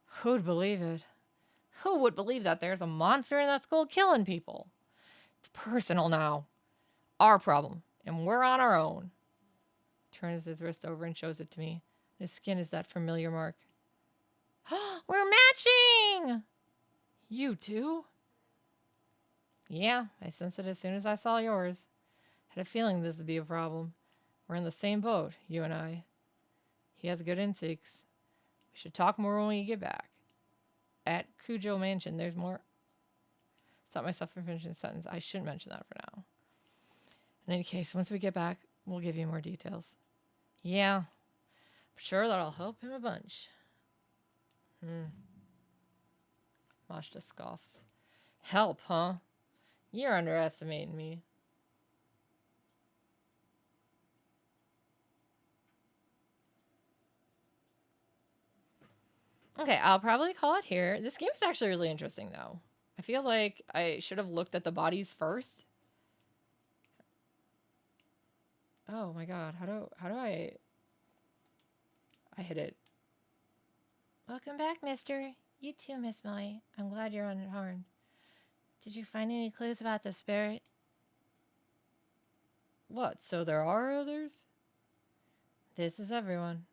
Who'd believe it? Who would believe that there's a monster in that school killing people? It's personal now. Our problem, and we're on our own. Turns his wrist over and shows it to me. His skin is that familiar mark. We're matching! You too? Yeah, I sensed it as soon as I saw yours. Had a feeling this would be a problem. We're in the same boat, you and I. He has good instincts. We should talk more when we get back. At Cujo Mansion, there's more... Stop myself from finishing the sentence. I shouldn't mention that for now. In any case, once we get back, we'll give you more details. Yeah, I'm sure that'll help him a bunch. Mashta scoffs. Help, huh? You're underestimating me. Okay, I'll probably call it here. This game is actually really interesting, though. I feel like I should have looked at the bodies first. Oh my god, how do I hit it? Welcome back, mister. You too, Miss Molly. I'm glad you're unharmed. Did you find any clues about the spirit? What, so there are others? This is everyone.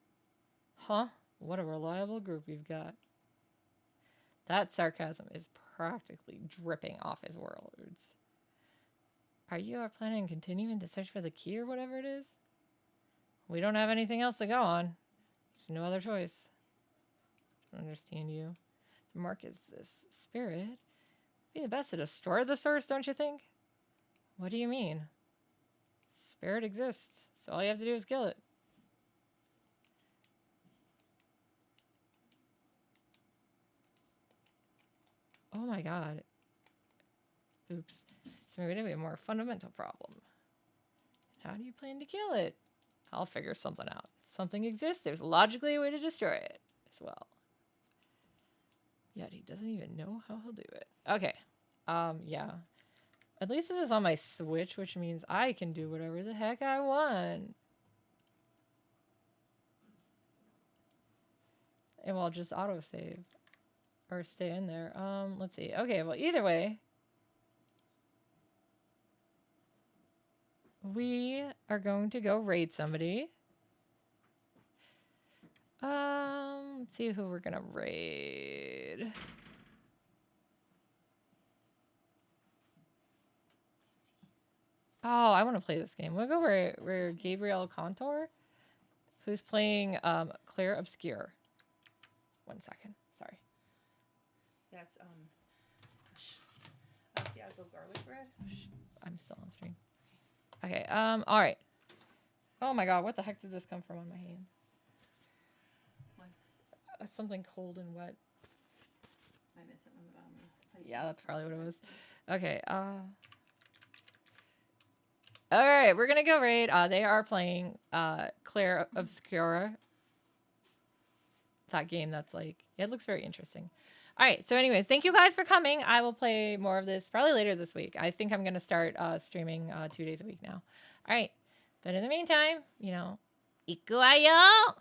Huh? What a reliable group you've got. That sarcasm is practically dripping off his words. Are you planning on continuing to search for the key or whatever it is? We don't have anything else to go on. There's no other choice. I don't understand you. The mark is this spirit. It'd be the best to destroy the source, don't you think? What do you mean? Spirit exists, so all you have to do is kill it. Oh my god. Oops. So maybe we have a more fundamental problem. How do you plan to kill it? I'll figure something out. If something exists, there's logically a way to destroy it as well. Yet he doesn't even know how he'll do it. Okay. Yeah. At least this is on my Switch, which means I can do whatever the heck I want. And we'll just autosave. Or stay in there. Let's see. Okay, well, either way. We are going to go raid somebody. Let's see who we're gonna raid. Oh, I want to play this game. We'll go where Gabriel Contour, who's playing Claire Obscure. 1 second. Sorry. That's Asiago garlic bread. I'm still on stream. Okay. All right. Oh my god, what the heck did this come from on my hand? What? Something cold and wet. I missed it on the bottom. Yeah, that's probably what it was. Okay. All right, we're gonna go raid. They are playing Claire Obscura. That game that's like, it looks very interesting. All right, so anyways, thank you guys for coming. I will play more of this probably later this week. I think I'm gonna start streaming 2 days a week now. All right, but in the meantime, ikuwayo!